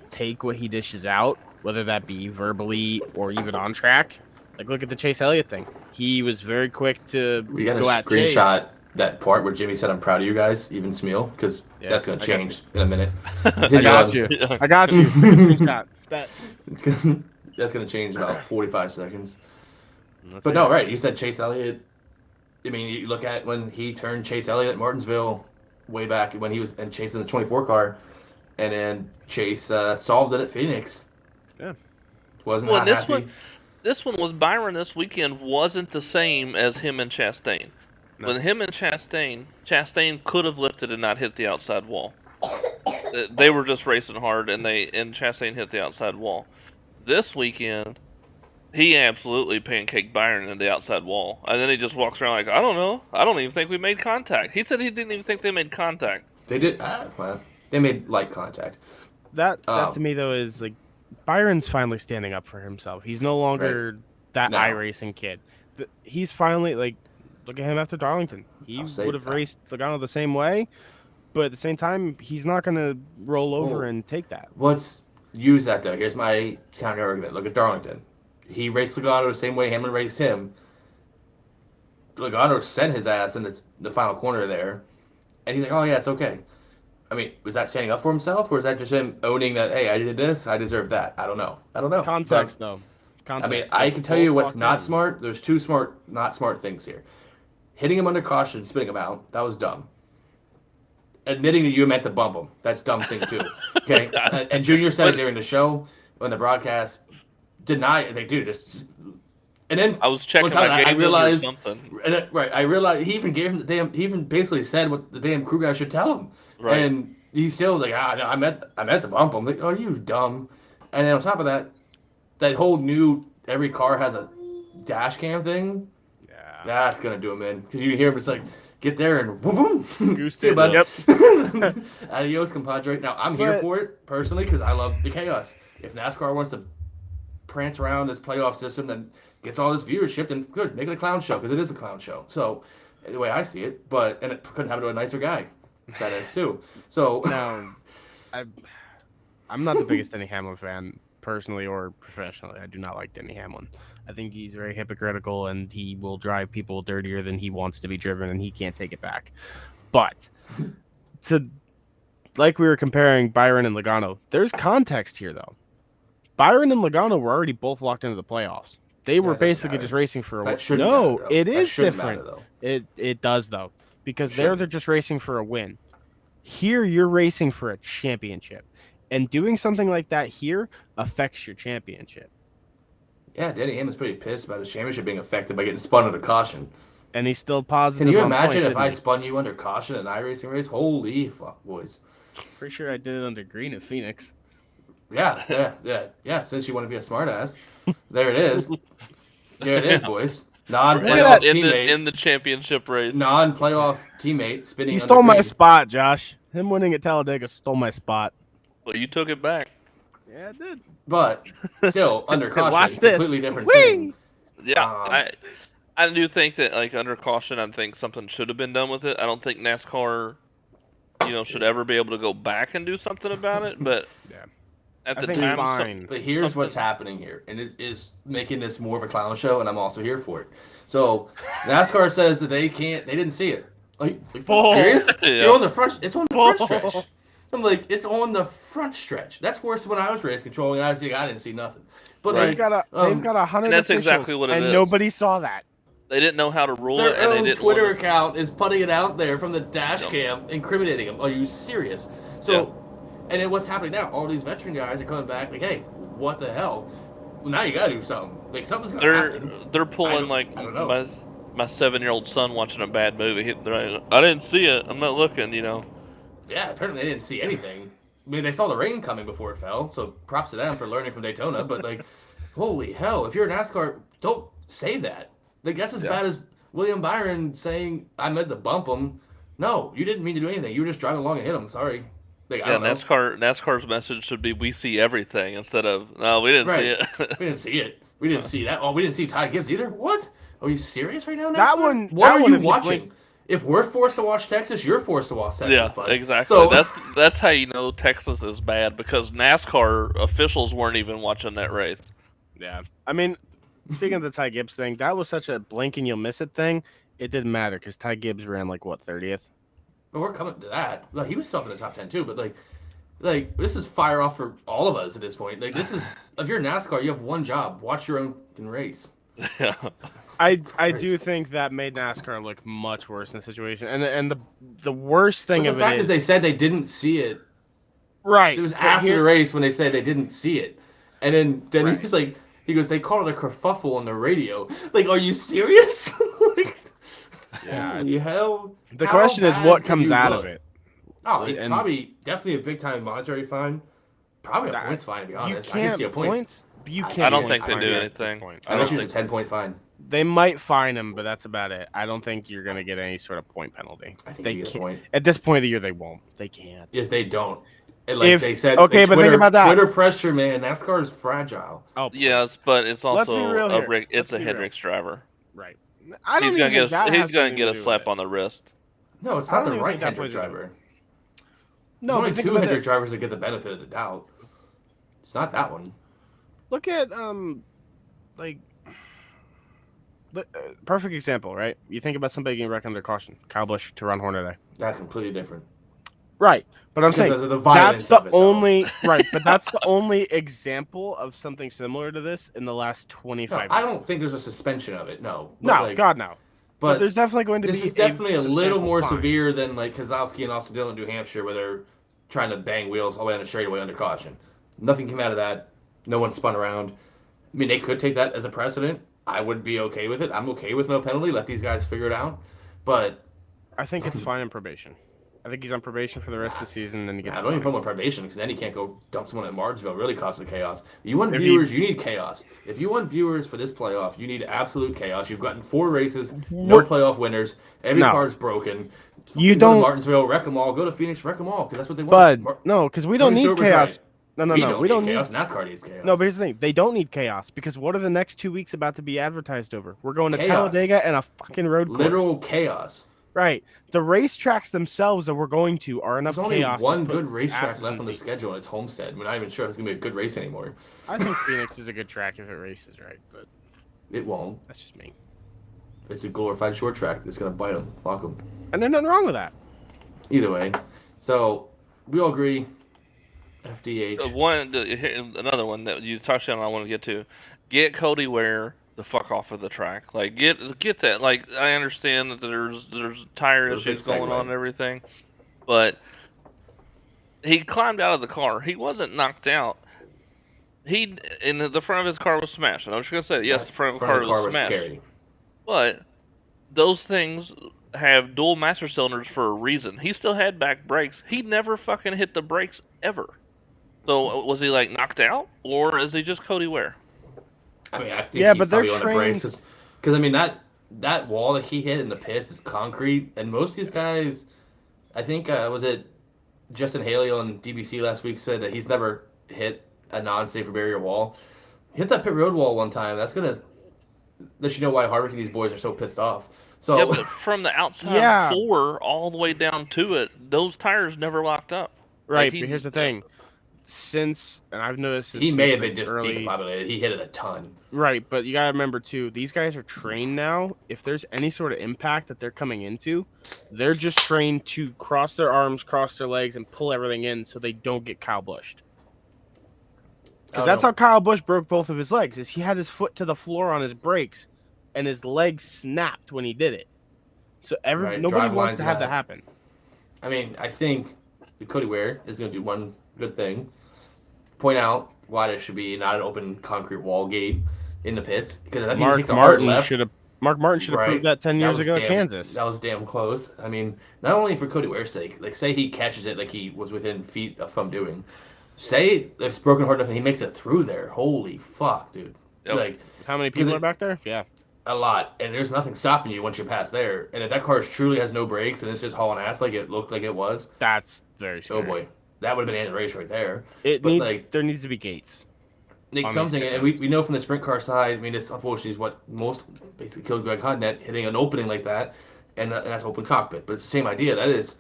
take what he dishes out, whether that be verbally or even on track. Like, look at the Chase Elliott thing. He was very quick to go at Chase. Screenshot that part where Jimmy said, "I'm proud of you guys," even Smeal, because that's going to change in a minute. I got you. Screenshot. That's going to change in about 45 seconds. But no, right. You said Chase Elliott. I mean, you look at when he turned Chase Elliott at Martinsville way back when he was chasing the 24 car, and then Chase solved it at Phoenix. Yeah. Wasn't that happy. This one with Byron this weekend wasn't the same as him and Chastain. No. When him and Chastain could have lifted and not hit the outside wall. They were just racing hard, and Chastain hit the outside wall. This weekend, he absolutely pancaked Byron in the outside wall, and then he just walks around like, I don't know, I don't even think we made contact. He said he didn't even think they made contact. They did. Well, they made light contact. That to me though is like Byron's finally standing up for himself. He's no longer that iRacing kid. He's finally like. Look at him after Darlington. He would have raced Logano the same way, but at the same time, he's not going to roll over and take that. Let's use that, though. Here's my counter-argument. Look at Darlington. He raced Logano the same way Hamlin raced him. Logano sent his ass in the final corner there, and he's like, oh, yeah, it's okay. I mean, was that standing up for himself, or is that just him owning that, hey, I did this, I deserve that? I don't know. Context, though. Context. I can tell you Both what's walked not in. smart. There's two not smart things here. Hitting him under caution, spinning him out, that was dumb. Admitting that you meant to bump him, that's a dumb thing too. Okay, and Junior said it during the show, on the broadcast, deny, they do just, and then I was checking my I gauges realized, or something. right, I realized he even gave him he even basically said what the damn crew guy should tell him, Right. and he still was like, no, I meant to bump him. Like, oh, you dumb. And then on top of that, that whole new every car has a dash cam thing. Yeah. That's gonna do him in because you hear him just like get there and boom, Goose see you, bud. Yep. Adios, compadre. Now I'm here But- for it personally because I love the chaos. If NASCAR wants to prance around this playoff system that gets all this viewership, then good, make it a clown show because it is a clown show. So the way I see it, and it couldn't happen to a nicer guy. That is too. So Now, I'm not the biggest Denny Hamlin fan, personally or professionally. I do not like Denny Hamlin. I think he's very hypocritical, and he will drive people dirtier than he wants to be driven, and he can't take it back. But, like we were comparing Byron and Logano, there's context here, though. Byron and Logano were already both locked into the playoffs. They were that doesn't basically matter. just racing for a win. that shouldn't No, matter, though. it That is shouldn't different. matter, though. It does, though, because Shouldn't. they're just racing for a win. Here, you're racing for a championship. And doing something like that here affects your championship. Yeah, Denny Hamlin's pretty pissed about the championship being affected by getting spun under caution. And he's still positive. Can you on imagine point, if I didn't spun you under caution in an iRacing race? Holy fuck, boys. he? Pretty sure I did it under green at Phoenix. Yeah. Since you want to be a smartass, there it is. There it is, boys. Look at Non-playoff that. teammate, In the championship race. non-playoff teammate spinning. He under stole my green. spot, Josh. Him winning at Talladega stole my spot. Well, you took it back. Yeah, it did. But still, under caution, Watch this. completely different Whee! thing. Yeah, I do think that like under caution, I think something should have been done with it. I don't think NASCAR, should ever be able to go back and do something about it. But Yeah. at I the think time, fine. But here's what's something- happening here, and it is making this more of a clown show, and I'm also here for it. So NASCAR says that they didn't see it. Are you serious? Yeah. You're on the front. It's on the front stretch. I'm like, it's on the front stretch. That's worse than when I was race controlling. I didn't see nothing. But Right. They've got 100 And that's officials, exactly what it and is. nobody saw that. they didn't know how to rule their it, and they own didn't Twitter want account is putting it out there from the dash Yep. cam, incriminating them. Are you serious? So, Yeah. and then what's happening now? All these veteran guys are coming back like, hey, what the hell? Well, now you gotta do something. Like something's gonna happen. They're pulling I don't know. my 7-year-old son watching a bad movie. I didn't see it. I'm not looking. Yeah, apparently they didn't see anything. I mean, they saw the rain coming before it fell, so props to them for learning from Daytona. But like, holy hell, if you're a NASCAR, don't say that. Like that's as Yeah. bad as William Byron saying I meant to bump him. No, you didn't mean to do anything. You were just driving along and hit him. Sorry. Like, I Yeah, don't know. NASCAR's message should be "We see everything" instead of "No, we didn't see it." We didn't see it. We didn't see that. Oh, we didn't see Ty Gibbs either. What? Are you serious right now? That NASCAR? one- What that are one, you if you watching? blink- If we're forced to watch Texas, you're forced to watch Texas. Yeah, bud. exactly. So That's how you know Texas is bad because NASCAR officials weren't even watching that race. Yeah. I mean, speaking of the Ty Gibbs thing, that was such a blink and you'll miss it thing. It didn't matter because Ty Gibbs ran like what 30th. But we're coming to that. Like, he was still up in the top 10 too, but like this is fire off for all of us at this point. Like this is if you're NASCAR, you have one job: watch your own fucking race. Yeah. I Christ. do think that made NASCAR look much worse in the situation, and the worst thing But of the fact it is, they said they didn't see it. right. It was but after here- the race when they said they didn't see it, and then Right. he was like, he goes, they called it a kerfuffle on the radio. Like, are you serious? Like, Yeah. holy hell. The How question is bad what can comes you out look? of it. Oh, he's And- definitely a big time monetary fine. Probably a That- points fine, to be You honest. I can can't see a point. points. You I can't. don't think point they do fines at this anything. point. I I bet don't you it's a think- 10-point fine. They might fine him, but that's about it. I don't think you're gonna get any sort of point penalty. I think They you get a can't. point. At this point of the year, they won't. They can't. If they don't. And like If- they said, okay, like, but think Twitter- about that. Twitter pressure, man. NASCAR is fragile. Oh, Yes, but it's Let's be also real a here. rig. It's Let's a be real. Hendricks driver. right. I don't He's even gonna think get that a, he's has gonna something get to a do slap with it. on the wrist. No, it's I not don't the even right think that Hendrick plays into it. driver. No, There's only but think two about Hendrick this. drivers that get the benefit of the doubt. It's not that one. Look at perfect example, right? You think about somebody getting wrecked under caution. Kyle Busch to Ron Hornaday. That's completely different. Right. But I'm saying Because of the violence that's the of it, though. only right, but that's the only example of something similar to this in the last 25 years. I don't think there's a suspension of it. No. No, God no. But there's definitely going to be this is definitely a little more fine. severe than like Kozlowski and Austin Dillon, New Hampshire, where they're trying to bang wheels all the way on a straightaway under caution. Nothing came out of that. No one spun around. I mean, they could take that as a precedent. I would be okay with it. I'm okay with no penalty. Let these guys figure it out. But I think it's fine in probation. I think he's on probation for the rest of the season, and then he gets. I don't even put him on probation because then he can't go dump someone at Martinsville. Really cause the chaos. You want viewers, you need chaos. If you want viewers for this playoff, you need absolute chaos. You've gotten 4 races, no playoff winners. Every car's broken. You go don't to Martinsville, wreck them all. Go to Phoenix, wreck them all because that's what they want. But no, because we don't need chaos. Right. No. We don't need chaos. NASCAR needs chaos. No, but here's the thing: they don't need chaos because what are the next 2 weeks about to be advertised over? We're going to Talladega and a fucking road course. Literal chaos. Right. The racetracks themselves that we're going to are enough chaos. There's only one good racetrack left on the schedule, and it's Homestead. We're not even sure if it's going to be a good race anymore. I think Phoenix is a good track if it races right, but it won't. That's just me. It's a glorified short track. It's going to bite them. Fuck them. And there's nothing wrong with that. Either way. So, we all agree. FDH. Another one that you touched on I want to get to. Get Cody Ware the fuck off of the track. Like get that. Like I understand that there's tire issues going on and everything, but he climbed out of the car. He wasn't knocked out. The front of his car was smashed. And I'm just gonna say yes, the front of the car was smashed. Scary. But those things have dual master cylinders for a reason. He still had back brakes. He never fucking hit the brakes ever. So was he like knocked out, or is he just Cody Ware? I mean, I think but they're trained. Because I mean that wall that he hit in the pits is concrete, and most of these guys, I think was it Justin Haley on DBC last week said that he's never hit a non-safer barrier wall. He hit that pit road wall one time. That's gonna let you know why Harvick and these boys are so pissed off. So yeah, but from the outside floor all the way down to it, those tires never locked up. Right, but here's the thing. And I've noticed this he may have been just decombobulated. He hit it a ton. Right, but you gotta remember too, these guys are trained now. If there's any sort of impact that they're coming into, they're just trained to cross their arms, cross their legs, and pull everything in so they don't get Kyle Bushed. Because that's how Kyle Busch broke both of his legs. Is he had his foot to the floor on his brakes, and his leg snapped when he did it. So nobody wants to have that happen. I mean, I think Cody Ware is going to do one good thing. Point out why there should be not an open concrete wall gate in the pits. Because Mark Martin should have proved that 10 years ago at Kansas. That was damn close. I mean, not only for Cody Ware's sake, like say he catches it like he was within feet from doing. Say it's broken hard enough and he makes it through there. Holy fuck, dude. Yep. Like how many people are back there? Yeah. A lot. And there's nothing stopping you once you're past there. And if that car truly has no brakes and it's just hauling ass like it looked like it was. That's very scary. Oh boy. That would have been the end of the race right there. There needs to be gates. Like something, and we know from the sprint car side, I mean, it's unfortunately is what most basically killed Greg Hodnett, hitting an opening like that, and that's open cockpit. But it's the same idea. That is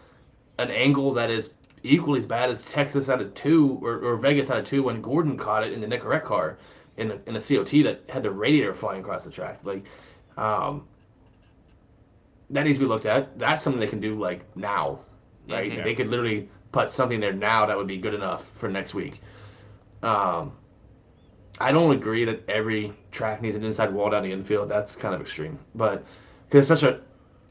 an angle that is equally as bad as Texas out of 2 or Vegas out of 2 when Gordon caught it in the Nicorette car in a COT that had the radiator flying across the track. Like, that needs to be looked at. That's something they can do like now, right? Mm-hmm. They could literally put something there now that would be good enough for next week. I don't agree that every track needs an inside wall down the infield. That's kind of extreme, but because it's such an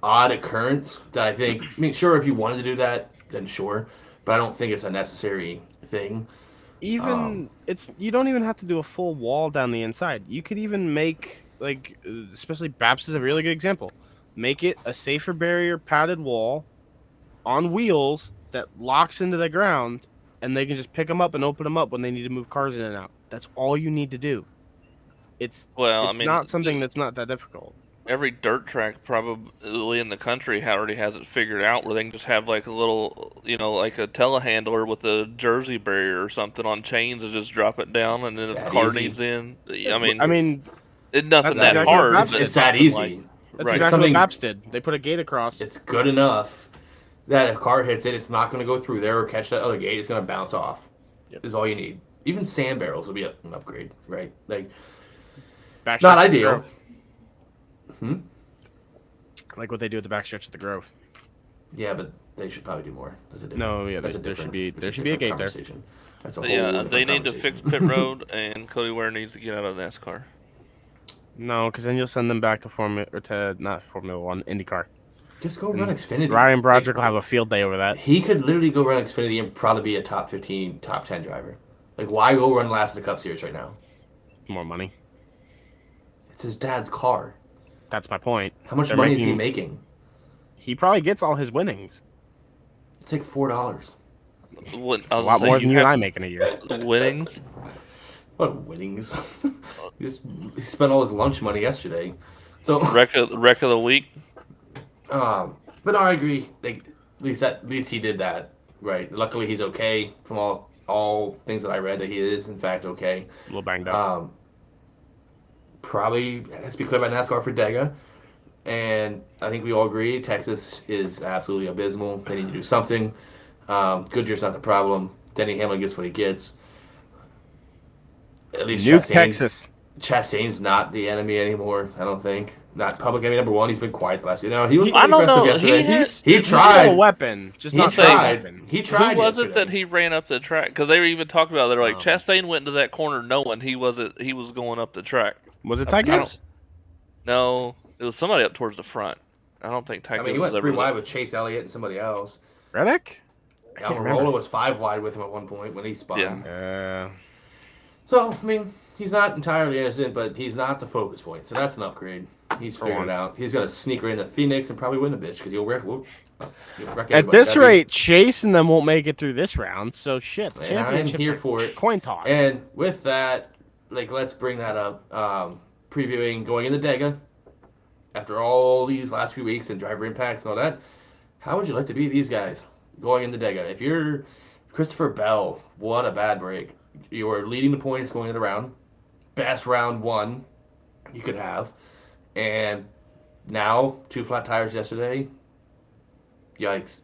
odd occurrence that I think. I mean, sure, if you wanted to do that, then sure. But I don't think it's a necessary thing. You don't even have to do a full wall down the inside. You could even make, like, especially Babs is a really good example. Make it a safer barrier padded wall on wheels that locks into the ground, and they can just pick them up and open them up when they need to move cars in and out. That's all you need to do. It's not something that's not that difficult. Every dirt track probably in the country already has it figured out where they can just have like a little, like a telehandler with a jersey barrier or something on chains and just drop it down, and then if the car needs in, I mean, it's nothing that exactly hard. It's that easy. That's exactly what Baps did. They put a gate across. It's good enough that if a car hits it, it's not going to go through there or catch that other gate. It's going to bounce off. Yep. Is all you need. Even sand barrels will be an upgrade, right? Like, not ideal. Like what they do at the backstretch of the Grove. Yeah, but they should probably do more. No, yeah, there should be a gate there. That's a But whole yeah, different they need to fix conversation. pit road, and Cody Ware needs to get out of NASCAR. No, because then you'll send them back to not Formula One, IndyCar. Just go run Xfinity. Ryan Broderick will have a field day over that. He could literally go run Xfinity and probably be a top 15, top 10 driver. Like, why go run last in the Cup Series right now? More money. It's his dad's car. That's my point. How much money is he making? He probably gets all his winnings. It's like $4. It's a lot more than you and I make in a year. Winnings? What winnings? he spent all his lunch money yesterday. So wreck of the week. But no, I agree. Like, at least he did that, right? Luckily, he's okay from all things that I read that he is in fact okay. A little banged up. Probably has to be cleared by NASCAR for Dega, and I think we all agree Texas is absolutely abysmal. They need to do something. Goodyear's not the problem. Denny Hamlin gets what he gets. At least Texas. Chastain's not the enemy anymore. I don't think. Not public enemy number one. He's been quiet the last year. No, he was I don't know. yesterday. He tried. a weapon, just not tried. a weapon. He tried. Who was yesterday. it that he ran up the track? Because they were even talking about. They're like Chastain went into that corner knowing he was going up the track. Was it Ty Gibbs? No, it was somebody up towards the front. I don't think Ty Gibbs. He went 3 wide with Chase Elliott and somebody else. Reddick? Almirola was 5 wide with him at one point when he spun. Yeah. So, I mean, he's not entirely innocent, but he's not the focus point. So that's an upgrade. He's figured it out. He's going to sneak right into Phoenix and probably win the bitch because he'll wreck At this rate, Chase and them won't make it through this round. So, shit. I'm here for it. Coin toss. And with that, let's bring that up. Previewing going into Dega after all these last few weeks and driver impacts and all that. How would you like to be these guys going into Dega? If you're Christopher Bell, what a bad break. You're leading the points going into the round. Best round one you could have. And now, 2 flat tires yesterday. Yikes.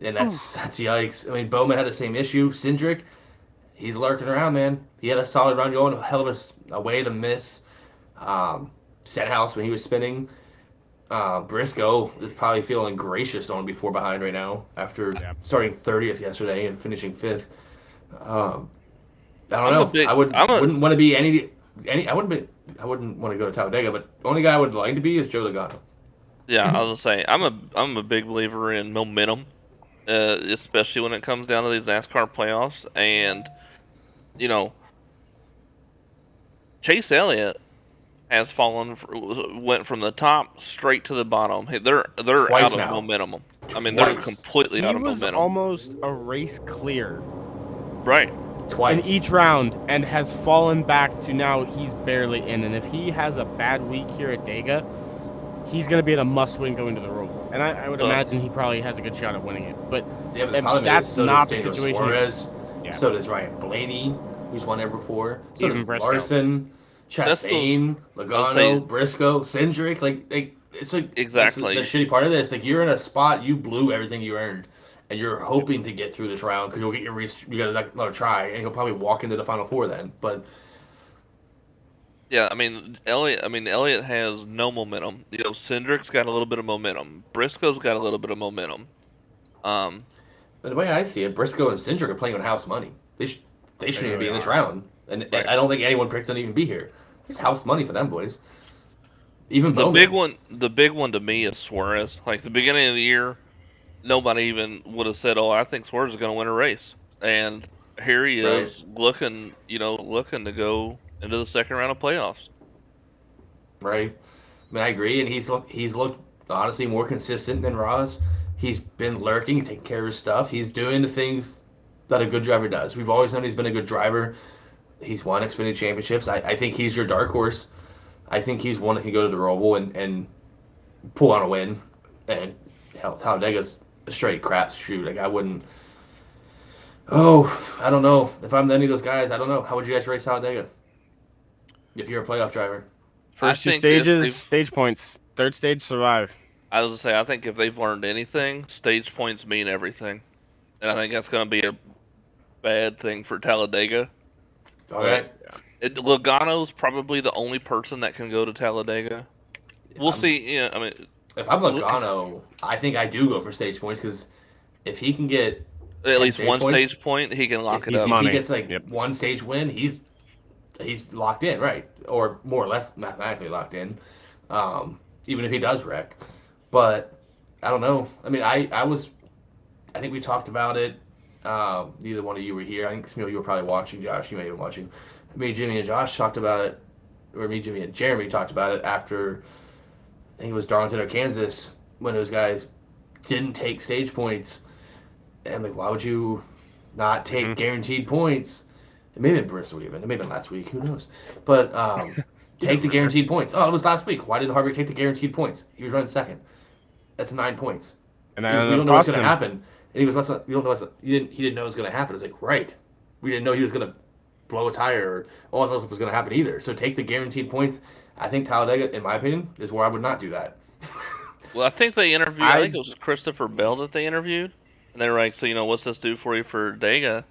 And that's yikes. I mean, Bowman had the same issue. Cindric, he's lurking around, man. He had a solid run going, a hell of a way to miss Stenhouse when he was spinning. Briscoe is probably feeling gracious on before behind right now after starting 30th yesterday and finishing 5th. I don't know. I wouldn't want to be any. I wouldn't want to go to Talladega, but the only guy I would like to be is Joe Logano. Yeah, I was gonna say I'm a big believer in momentum, especially when it comes down to these NASCAR playoffs. And Chase Elliott has went from the top straight to the bottom. They're out of momentum. I mean, they're completely out of momentum. He was almost a race clear. Right. Twice. In each round, and has fallen back to now he's barely in. And if he has a bad week here at Dega, he's going to be at a must-win going to the Roval. And I would imagine he probably has a good shot at winning it. But that's not the situation. Suarez, so does Ryan Blaney, who's won there before. So does Larson, Chastain, Logano, Briscoe, Cindric. It's like exactly the shitty part of this. Like, you're in a spot, you blew everything you earned. And you're hoping to get through this round because you'll get you got another try, and he'll probably walk into the Final Four then. But yeah, I mean Elliott has no momentum. Cindric's got a little bit of momentum. Briscoe's got a little bit of momentum. The way I see it, Briscoe and Cindric are playing on house money. They shouldn't even be in this round, and I don't think anyone picked them to even be here. It's house money for them boys. Even the big one to me is Suarez. Like the beginning of the year. Nobody even would have said, "Oh, I think Suarez is going to win a race," and here he is looking to go into the second round of playoffs. Right. I mean, I agree, and he's looked honestly more consistent than Ross. He's been lurking, he's taking care of his stuff. He's doing the things that a good driver does. We've always known he's been a good driver. He's won Xfinity championships. I think he's your dark horse. I think he's one that can go to the Roval and pull on a win. And hell, Talladega's a straight crapshoot. Like, I wouldn't. I don't know. If I'm any of those guys, I don't know. How would you guys race Talladega if you're a playoff driver? First 2 stages, stage points. Third stage, survive. I was going to say, I think if they've learned anything, stage points mean everything. And I think that's going to be a bad thing for Talladega. Okay. Logano's probably the only person that can go to Talladega. We'll see. Yeah, I mean, If I'm Logano, I think I do go for stage points because if he can get at least stage one points, stage point, he can lock it he's up. if money. he gets like Yep. one stage win, he's locked in, right? Or more or less mathematically locked in, even if he does wreck. But I don't know. I mean, I think we talked about it. Neither one of you were here. I think Smil, you were probably watching. Josh, you may have been watching. Me, Jimmy, and Josh talked about it, or me, Jimmy, and Jeremy talked about it after I think it was Darlington or Kansas when those guys didn't take stage points. And like, why would you not take guaranteed points? It may have been Bristol even. It may have been last week. Who knows? But take the guaranteed points. Oh, it was last week. Why didn't Harvick take the guaranteed points? He was running second. That's 9 points. And We that ended don't up know what's costing going to him. happen. And he was less. We don't know. He didn't know it was going to happen. It's like right. We didn't know he was going to blow a tire or all that stuff was going to happen either. So take the guaranteed points. I think Talladega, in my opinion, is where I would not do that. Well, I think they interviewed. I think it was Christopher Bell that they interviewed, and they were like, "So what's this do for you for Dega?"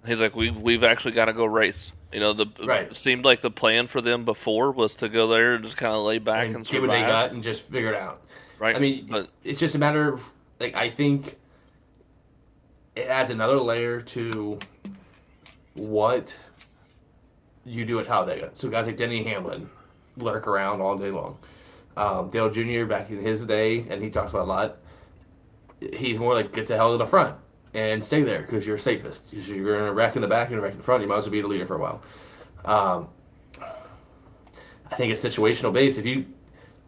He's like, "We've actually got to go race." Right. Seemed like the plan for them before was to go there and just kind of lay back and get what they survive. got and just figure it out. Right. I mean, but it's just a matter of like I think it adds another layer to what you do at Talladega. So guys like Denny Hamlin lurk around all day long. Dale Jr. back in his day, and he talks about a lot. He's more like get the hell to the front and stay there because you're safest. Because you're gonna wreck in the back and wreck in the front. You might as well be the leader for a while. I think it's situational based. If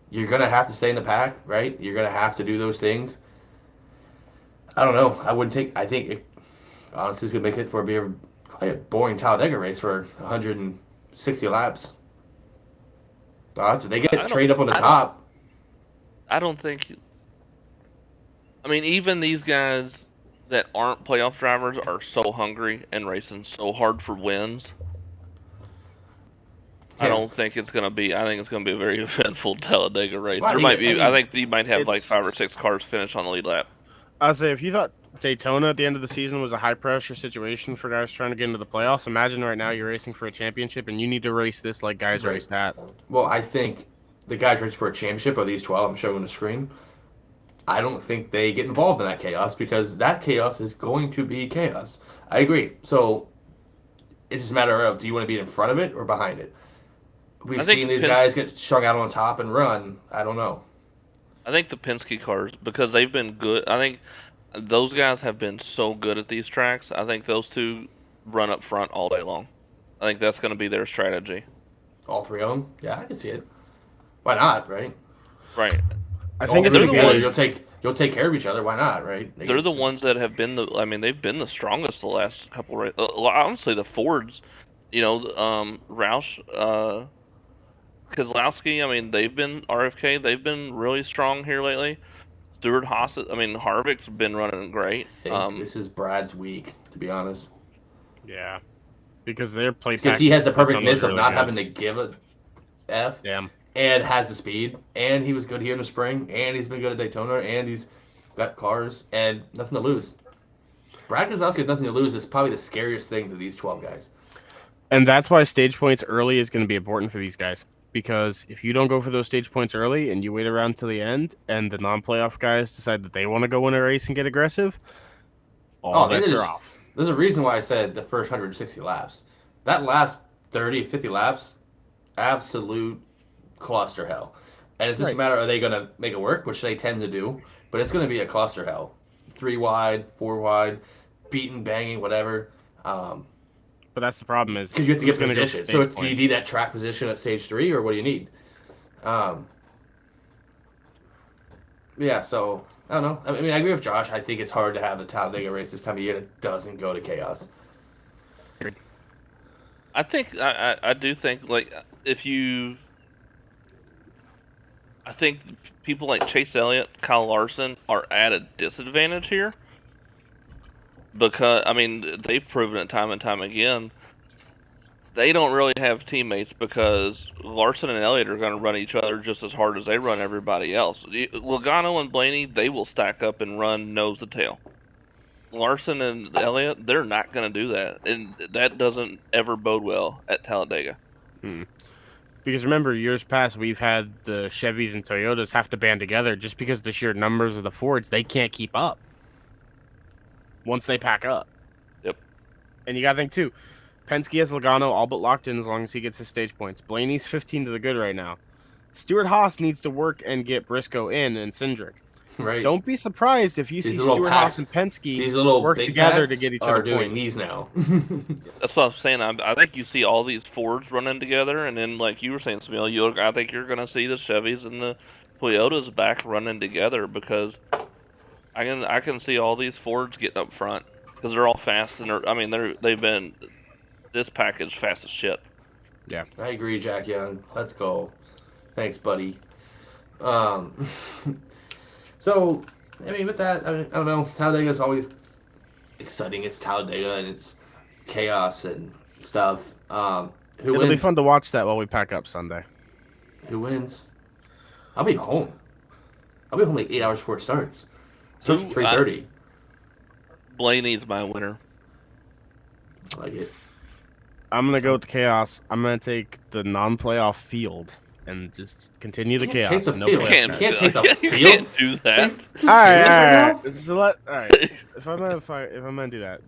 you're gonna have to stay in the pack, right? You're gonna have to do those things. I don't know. I wouldn't take. I think it, honestly, it's gonna make it for a boring Talladega race for 160 laps. So they get trade up on the top. I don't think. I mean, even these guys that aren't playoff drivers are so hungry and racing so hard for wins. Yeah. I don't think it's gonna be. I think it's gonna be a very eventful Talladega race. Well, there might be. I think you might have like 5 or 6 cars finish on the lead lap. I'll say if you thought Daytona at the end of the season was a high pressure situation for guys trying to get into the playoffs, imagine right now you're racing for a championship and you need to race this like guys race that. Well, I think the guys racing for a championship are these 12 I'm showing on the screen. I don't think they get involved in that chaos because that chaos is going to be chaos. I agree. So it's just a matter of do you want to be in front of it or behind it? We've seen these guys get strung out on top and run. I don't know. I think the Penske cars, because they've been good. I think those guys have been so good at these tracks. I think those two run up front all day long. I think that's going to be their strategy. All 3 of them? Yeah, I can see it. Why not, right? Right. I think it's together. You'll take care of each other. Why not, right? They're the ones that have been they've been the strongest the last couple races. Honestly, the Fords, Roush, Keselowski, I mean, they've been RFK. They've been really strong here lately. Stewart Haas, I mean, Harvick's been running great. I think this is Brad's week, to be honest. Yeah, because they're because he has the perfect miss of not having to give a F. Damn. And has the speed, and he was good here in the spring, and he's been good at Daytona, and he's got cars, and nothing to lose. Brad Keselowski with nothing to lose is probably the scariest thing to these 12 guys. And that's why stage points early is going to be important for these guys. Because if you don't go for those stage points early and you wait around till the end and the non-playoff guys decide that they want to go win a race and get aggressive, all bets are off. There's a reason why I said the first 160 laps. That last 30, 50 laps, absolute cluster hell. And it's just a matter, are they going to make it work, which they tend to do, but it's going to be a cluster hell. 3 wide, 4 wide, beating, banging, whatever. But that's the problem is because you have to get position. So do you need that track position at stage 3, or what do you need? Yeah, so I don't know. I mean, I agree with Josh. I think it's hard to have the Talladega race this time of year that doesn't go to chaos. I think I do think like I think people like Chase Elliott, Kyle Larson are at a disadvantage here. Because, I mean, they've proven it time and time again. They don't really have teammates because Larson and Elliott are going to run each other just as hard as they run everybody else. Logano and Blaney, they will stack up and run nose to tail. Larson and Elliott, they're not going to do that. And that doesn't ever bode well at Talladega. Because remember, years past, we've had the Chevys and Toyotas have to band together just because the sheer numbers of the Fords, they can't keep up once they pack up. Yep. And you got to think, too, Penske has Logano all but locked in as long as he gets his stage points. Blaney's 15 to the good right now. Stewart-Haas needs to work and get Briscoe in and Cindric. Right. Don't be surprised if you see Stewart-Haas and Penske work together to get each other doing points. these now. That's what I'm saying. I think you see all these Fords running together, and then, like you were saying, Smil, I think you're going to see the Chevys and the Toyotas back running together because I can see all these Fords getting up front because they're all fast and they've been this package fast as shit. Yeah, I agree, Jack Young. Let's go. Thanks, buddy. So, I mean, with that, I don't know. Talladega is always exciting. It's Talladega and it's chaos and stuff. It'll be fun to watch that while we pack up Sunday. Who wins? I'll be home. I'll be home like 8 hours before it starts. Starts at 3:30. Blaney's my winner. I like it. I'm going to go with the chaos. I'm going to take the non-playoff field and just continue the chaos. Take the no field. playoff You guys. can't take the field. You can't do that. All right. So all right. If I'm gonna do that,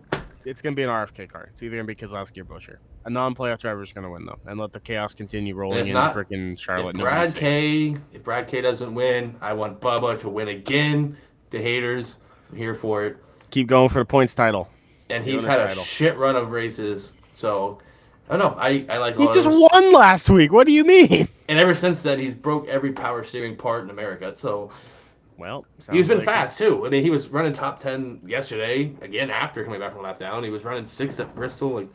it's gonna be an RFK car. It's either gonna be Keselowski or Buescher. A non-playoff driver is gonna win though, and let the chaos continue rolling in freaking Charlotte. If Brad K doesn't win, I want Bubba to win again. The haters, I'm here for it. Keep going for the points title. And he's had a shit run of races, so I don't know. I like. He just won last week. What do you mean? And ever since then, he's broke every power steering part in America. So, well, he's been fast too. I mean, he was running top 10 yesterday. Again, after coming back from a lap down, he was running 6th at Bristol. Like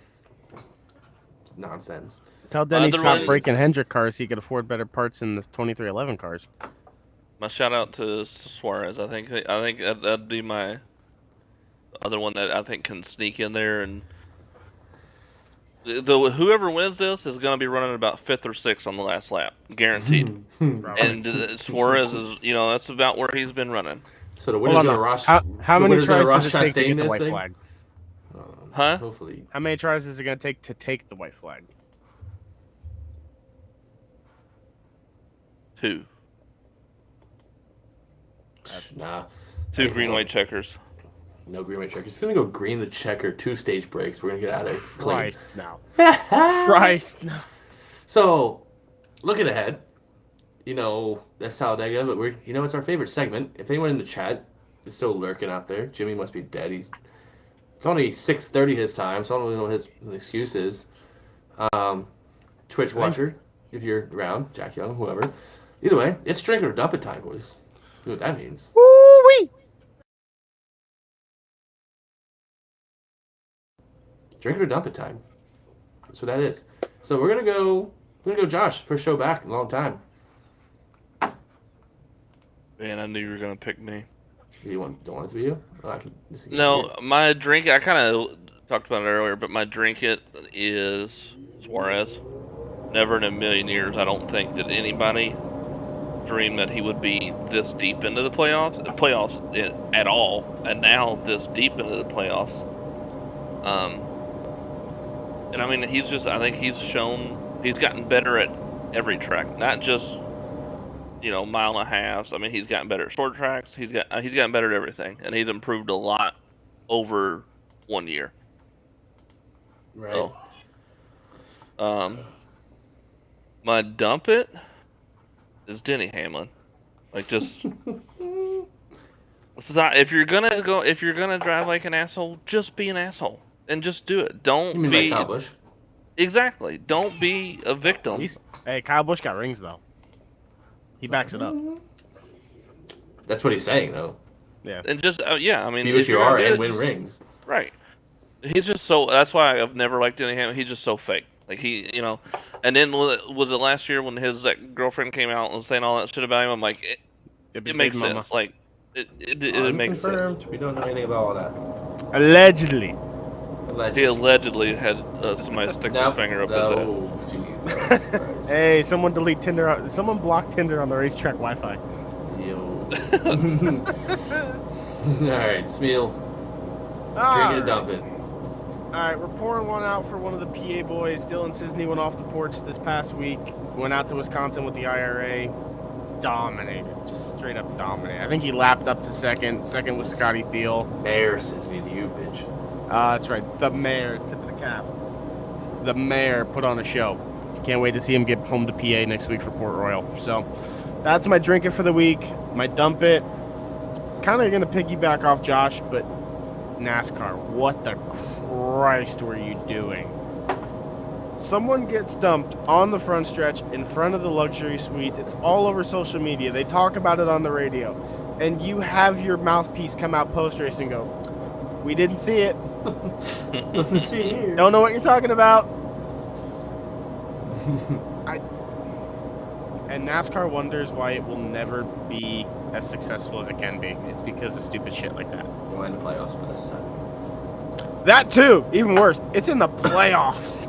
nonsense. Tell Denny stop breaking Hendrick cars. He could afford better parts in the 2311 cars. My shout out to Suarez. I think that'd be my other one that I think can sneak in there and. Whoever wins this is going to be running about 5th or 6th on the last lap, guaranteed. And Suarez is, that's about where he's been running. So the winner's going to rush. How many tries does it take to get the white flag? Huh? Hopefully. How many tries is it going to take to take the white flag? 2. Nah. 2 green white checkers. No green white checker. It's gonna go green the checker, 2 stage breaks. We're gonna get out of there. Christ no. Christ no. So, looking ahead, that's Talladega, but it's our favorite segment. If anyone in the chat is still lurking out there, Jimmy must be dead. It's only 6:30 his time, so I don't really know what his excuse is. Twitch watcher, if you're around, Jack Young, whoever. Either way, it's drink or dump it time, boys. You know what that means. Woo-wee! Drink it or dump it time. That's what that is. So we're gonna go Josh, first show back in a long time. Man, I knew you were gonna pick me. Don't want it to be you? No, my drink. I kind of talked about it earlier, but my drink it is Suarez. Never in a million years, I don't think that anybody dreamed that he would be this deep into the playoffs at all, and now this deep into the playoffs. And I mean, I think he's shown he's gotten better at every track, not just, mile and a half. I mean, he's gotten better at short tracks. He's gotten better at everything, and he's improved a lot over 1 year. Right. So, my dump it is Denny Hamlin. Like, just stop. If you're gonna drive like an asshole, just be an asshole. And just do it. Don't be. Kyle Busch? Exactly. Don't be a victim. Hey, Kyle Busch got rings though. He backs it up. That's what he's saying, though. Yeah. And just I mean, be what you are and win rings. Right. He's just so. That's why I've never liked him. He's just so fake. Like And then was it last year when that girlfriend came out and was saying all that shit about him? I'm like, it makes sense. Mama. Like it makes sense. We don't know anything about all that. Allegedly. He allegedly had somebody stick their finger up his ass. Jesus. Hey, someone delete Tinder. Someone blocked Tinder on the racetrack Wi-Fi. Yo. All right, Smeal. Drink it and dump it. All right, we're pouring one out for one of the PA boys. Dylan Cisney went off the porch this past week. Went out to Wisconsin with the IRA. Dominated. Just straight up dominated. I think he lapped up to second. Second was Scotty Thiel. Mayor Cisney to you, bitch. That's right. The mayor. Tip of the cap. The mayor put on a show. Can't wait to see him get home to PA next week for Port Royal. So that's my drink it for the week. My dump it. Kind of going to piggyback off Josh, but NASCAR, what the Christ were you doing? Someone gets dumped on the front stretch in front of the luxury suites. It's all over social media. They talk about it on the radio. And you have your mouthpiece come out post-race and go, we didn't see it. Nothing to see here. Don't know what you're talking about. And NASCAR wonders why it will never be as successful as it can be. It's because of stupid shit like that. We'll end the playoffs for this time. That too, even worse. It's in the playoffs.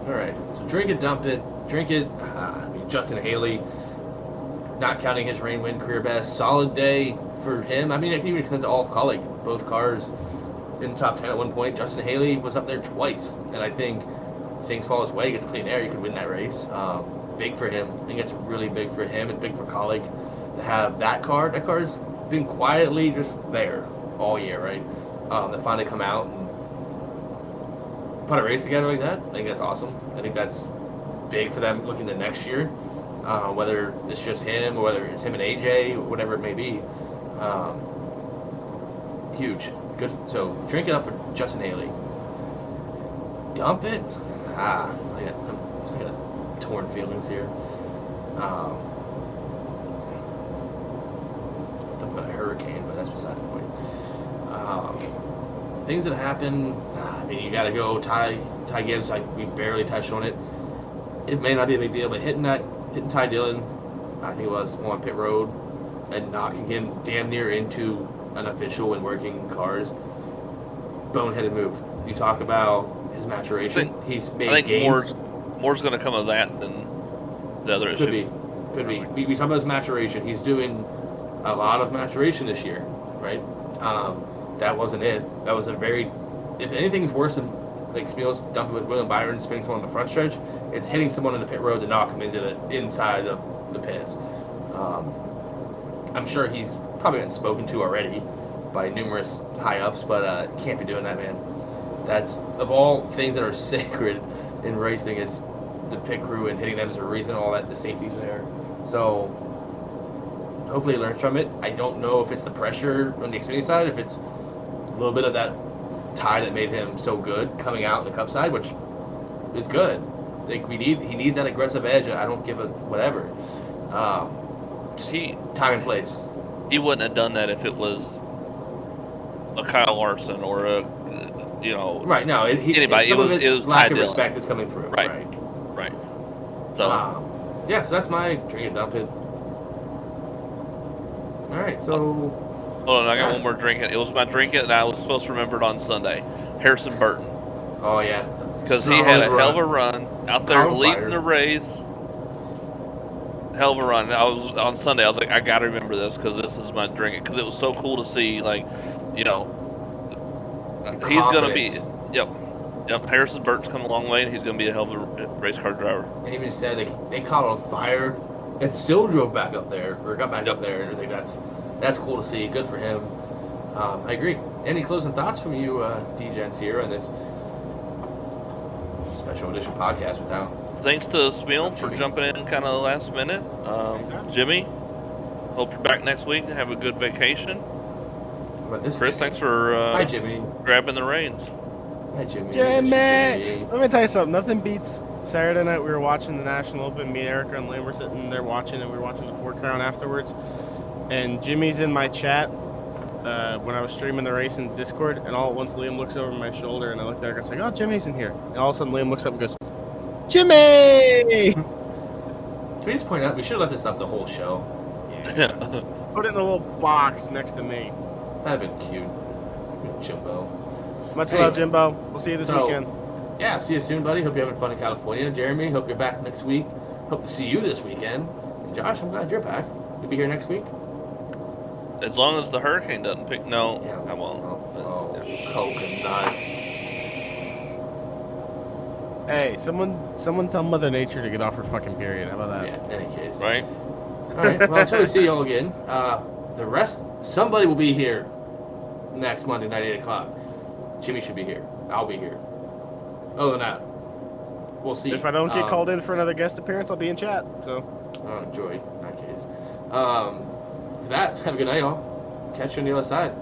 All right, so drink it, dump it, drink it. I mean, Justin Haley, not counting his rain-win career best, solid day for him. I mean, I can even extend to all of Kaulig. Both cars in the top 10 at one point. Justin Haley was up there twice, and I think things fall his way. He gets clean air. You could win that race. Big for him. I think it's really big for him and big for Kaulig to have that car. That car's been quietly just there all year, right? They finally come out and put a race together like that. I think that's awesome. I think that's big for them looking to next year, whether it's just him or whether it's him and AJ, whatever it may be. Huge. Good. So drink it up for Justin Haley. Dump it. I got torn feelings here. Talking about a hurricane, but that's beside the point. Things that happen. I mean, you got to go. Ty Gibbs. We barely touched on it. It may not be a big deal, but hitting Ty Dillon, I think it was on pit road, and knocking him damn near into an official and working cars. Boneheaded move. You talk about his maturation. He's made I think gains. more's going to come of that than the other issue. Could be. We talk about his maturation. He's doing a lot of maturation this year, right? That wasn't it. That was a very. If anything's worse than like Smeals dumping with William Byron, spinning someone on the front stretch, it's hitting someone in the pit road to knock him into the inside of the pits. I'm sure he's probably been spoken to already by numerous high-ups, but can't be doing that, man. That's, of all things that are sacred in racing, it's the pit crew, and hitting them is a reason, all that, the safety's there. So, hopefully he learns from it. I don't know if it's the pressure on the Xfinity side, if it's a little bit of that tie that made him so good coming out in the Cup side, which is good. Like he needs that aggressive edge. I don't give a whatever. Time and place. He wouldn't have done that if it was a Kyle Larson or a, Right. No. Anybody. Some of it was lack Ty of Dillon. respect that's coming through. Right. So. Yeah. So that's my drink and dump it. All right. So. Hold on, I got one more drink. It was my drink it, and I was supposed to remember it on Sunday. Harrison Burton. Oh yeah. Because he had a hell of a run out there leading the race. Hell of a run. I was on Sunday. I was like, I gotta remember this because this is my drink. Because it was so cool to see, like, he's gonna be. Yep. Harrison Burton's come a long way, and he's gonna be a hell of a race car driver. And even said they caught on fire, and still drove back up there, or got back up there, and it was like that's cool to see. Good for him. I agree. Any closing thoughts from you, D-Gents, here on this special edition podcast without? Thanks to Smeal for jumping in kind of last minute. Jimmy, hope you're back next week and have a good vacation. Chris, thanks for Hi, Jimmy. Grabbing the reins. Hi, Jimmy. Jimmy! Let me tell you something. Nothing beats Saturday night. We were watching the National Open. Me, Erica, and Lynn were sitting there watching, and we were watching the 4-Crown afterwards. And Jimmy's in my chat when I was streaming the race in Discord, and all at once Liam looks over my shoulder, and I looked at her, and I was like, oh, Jimmy's in here. And all of a sudden Liam looks up and goes, Jimmy! Can we just point out, we should have left this up the whole show. Yeah. Put it in a little box next to me. That'd have been cute. Jimbo. Much love, Jimbo. We'll see you this weekend. Yeah, see you soon, buddy. Hope you're having fun in California. Jeremy, hope you're back next week. Hope to see you this weekend. And Josh, I'm glad you're back. You'll be here next week. As long as the hurricane doesn't pick. No, Yeah. I won't. Oh, Yeah. coconuts. Hey, someone tell Mother Nature to get off her fucking period. How about that? Yeah, in any case. Right? All right, well, until we see y'all again, the rest, somebody will be here next Monday night, 8 o'clock. Jimmy should be here. I'll be here. Other than that, we'll see. If I don't get called in for another guest appearance, I'll be in chat. So. Enjoy, in that case. For that, have a good night, y'all. Catch you on the other side.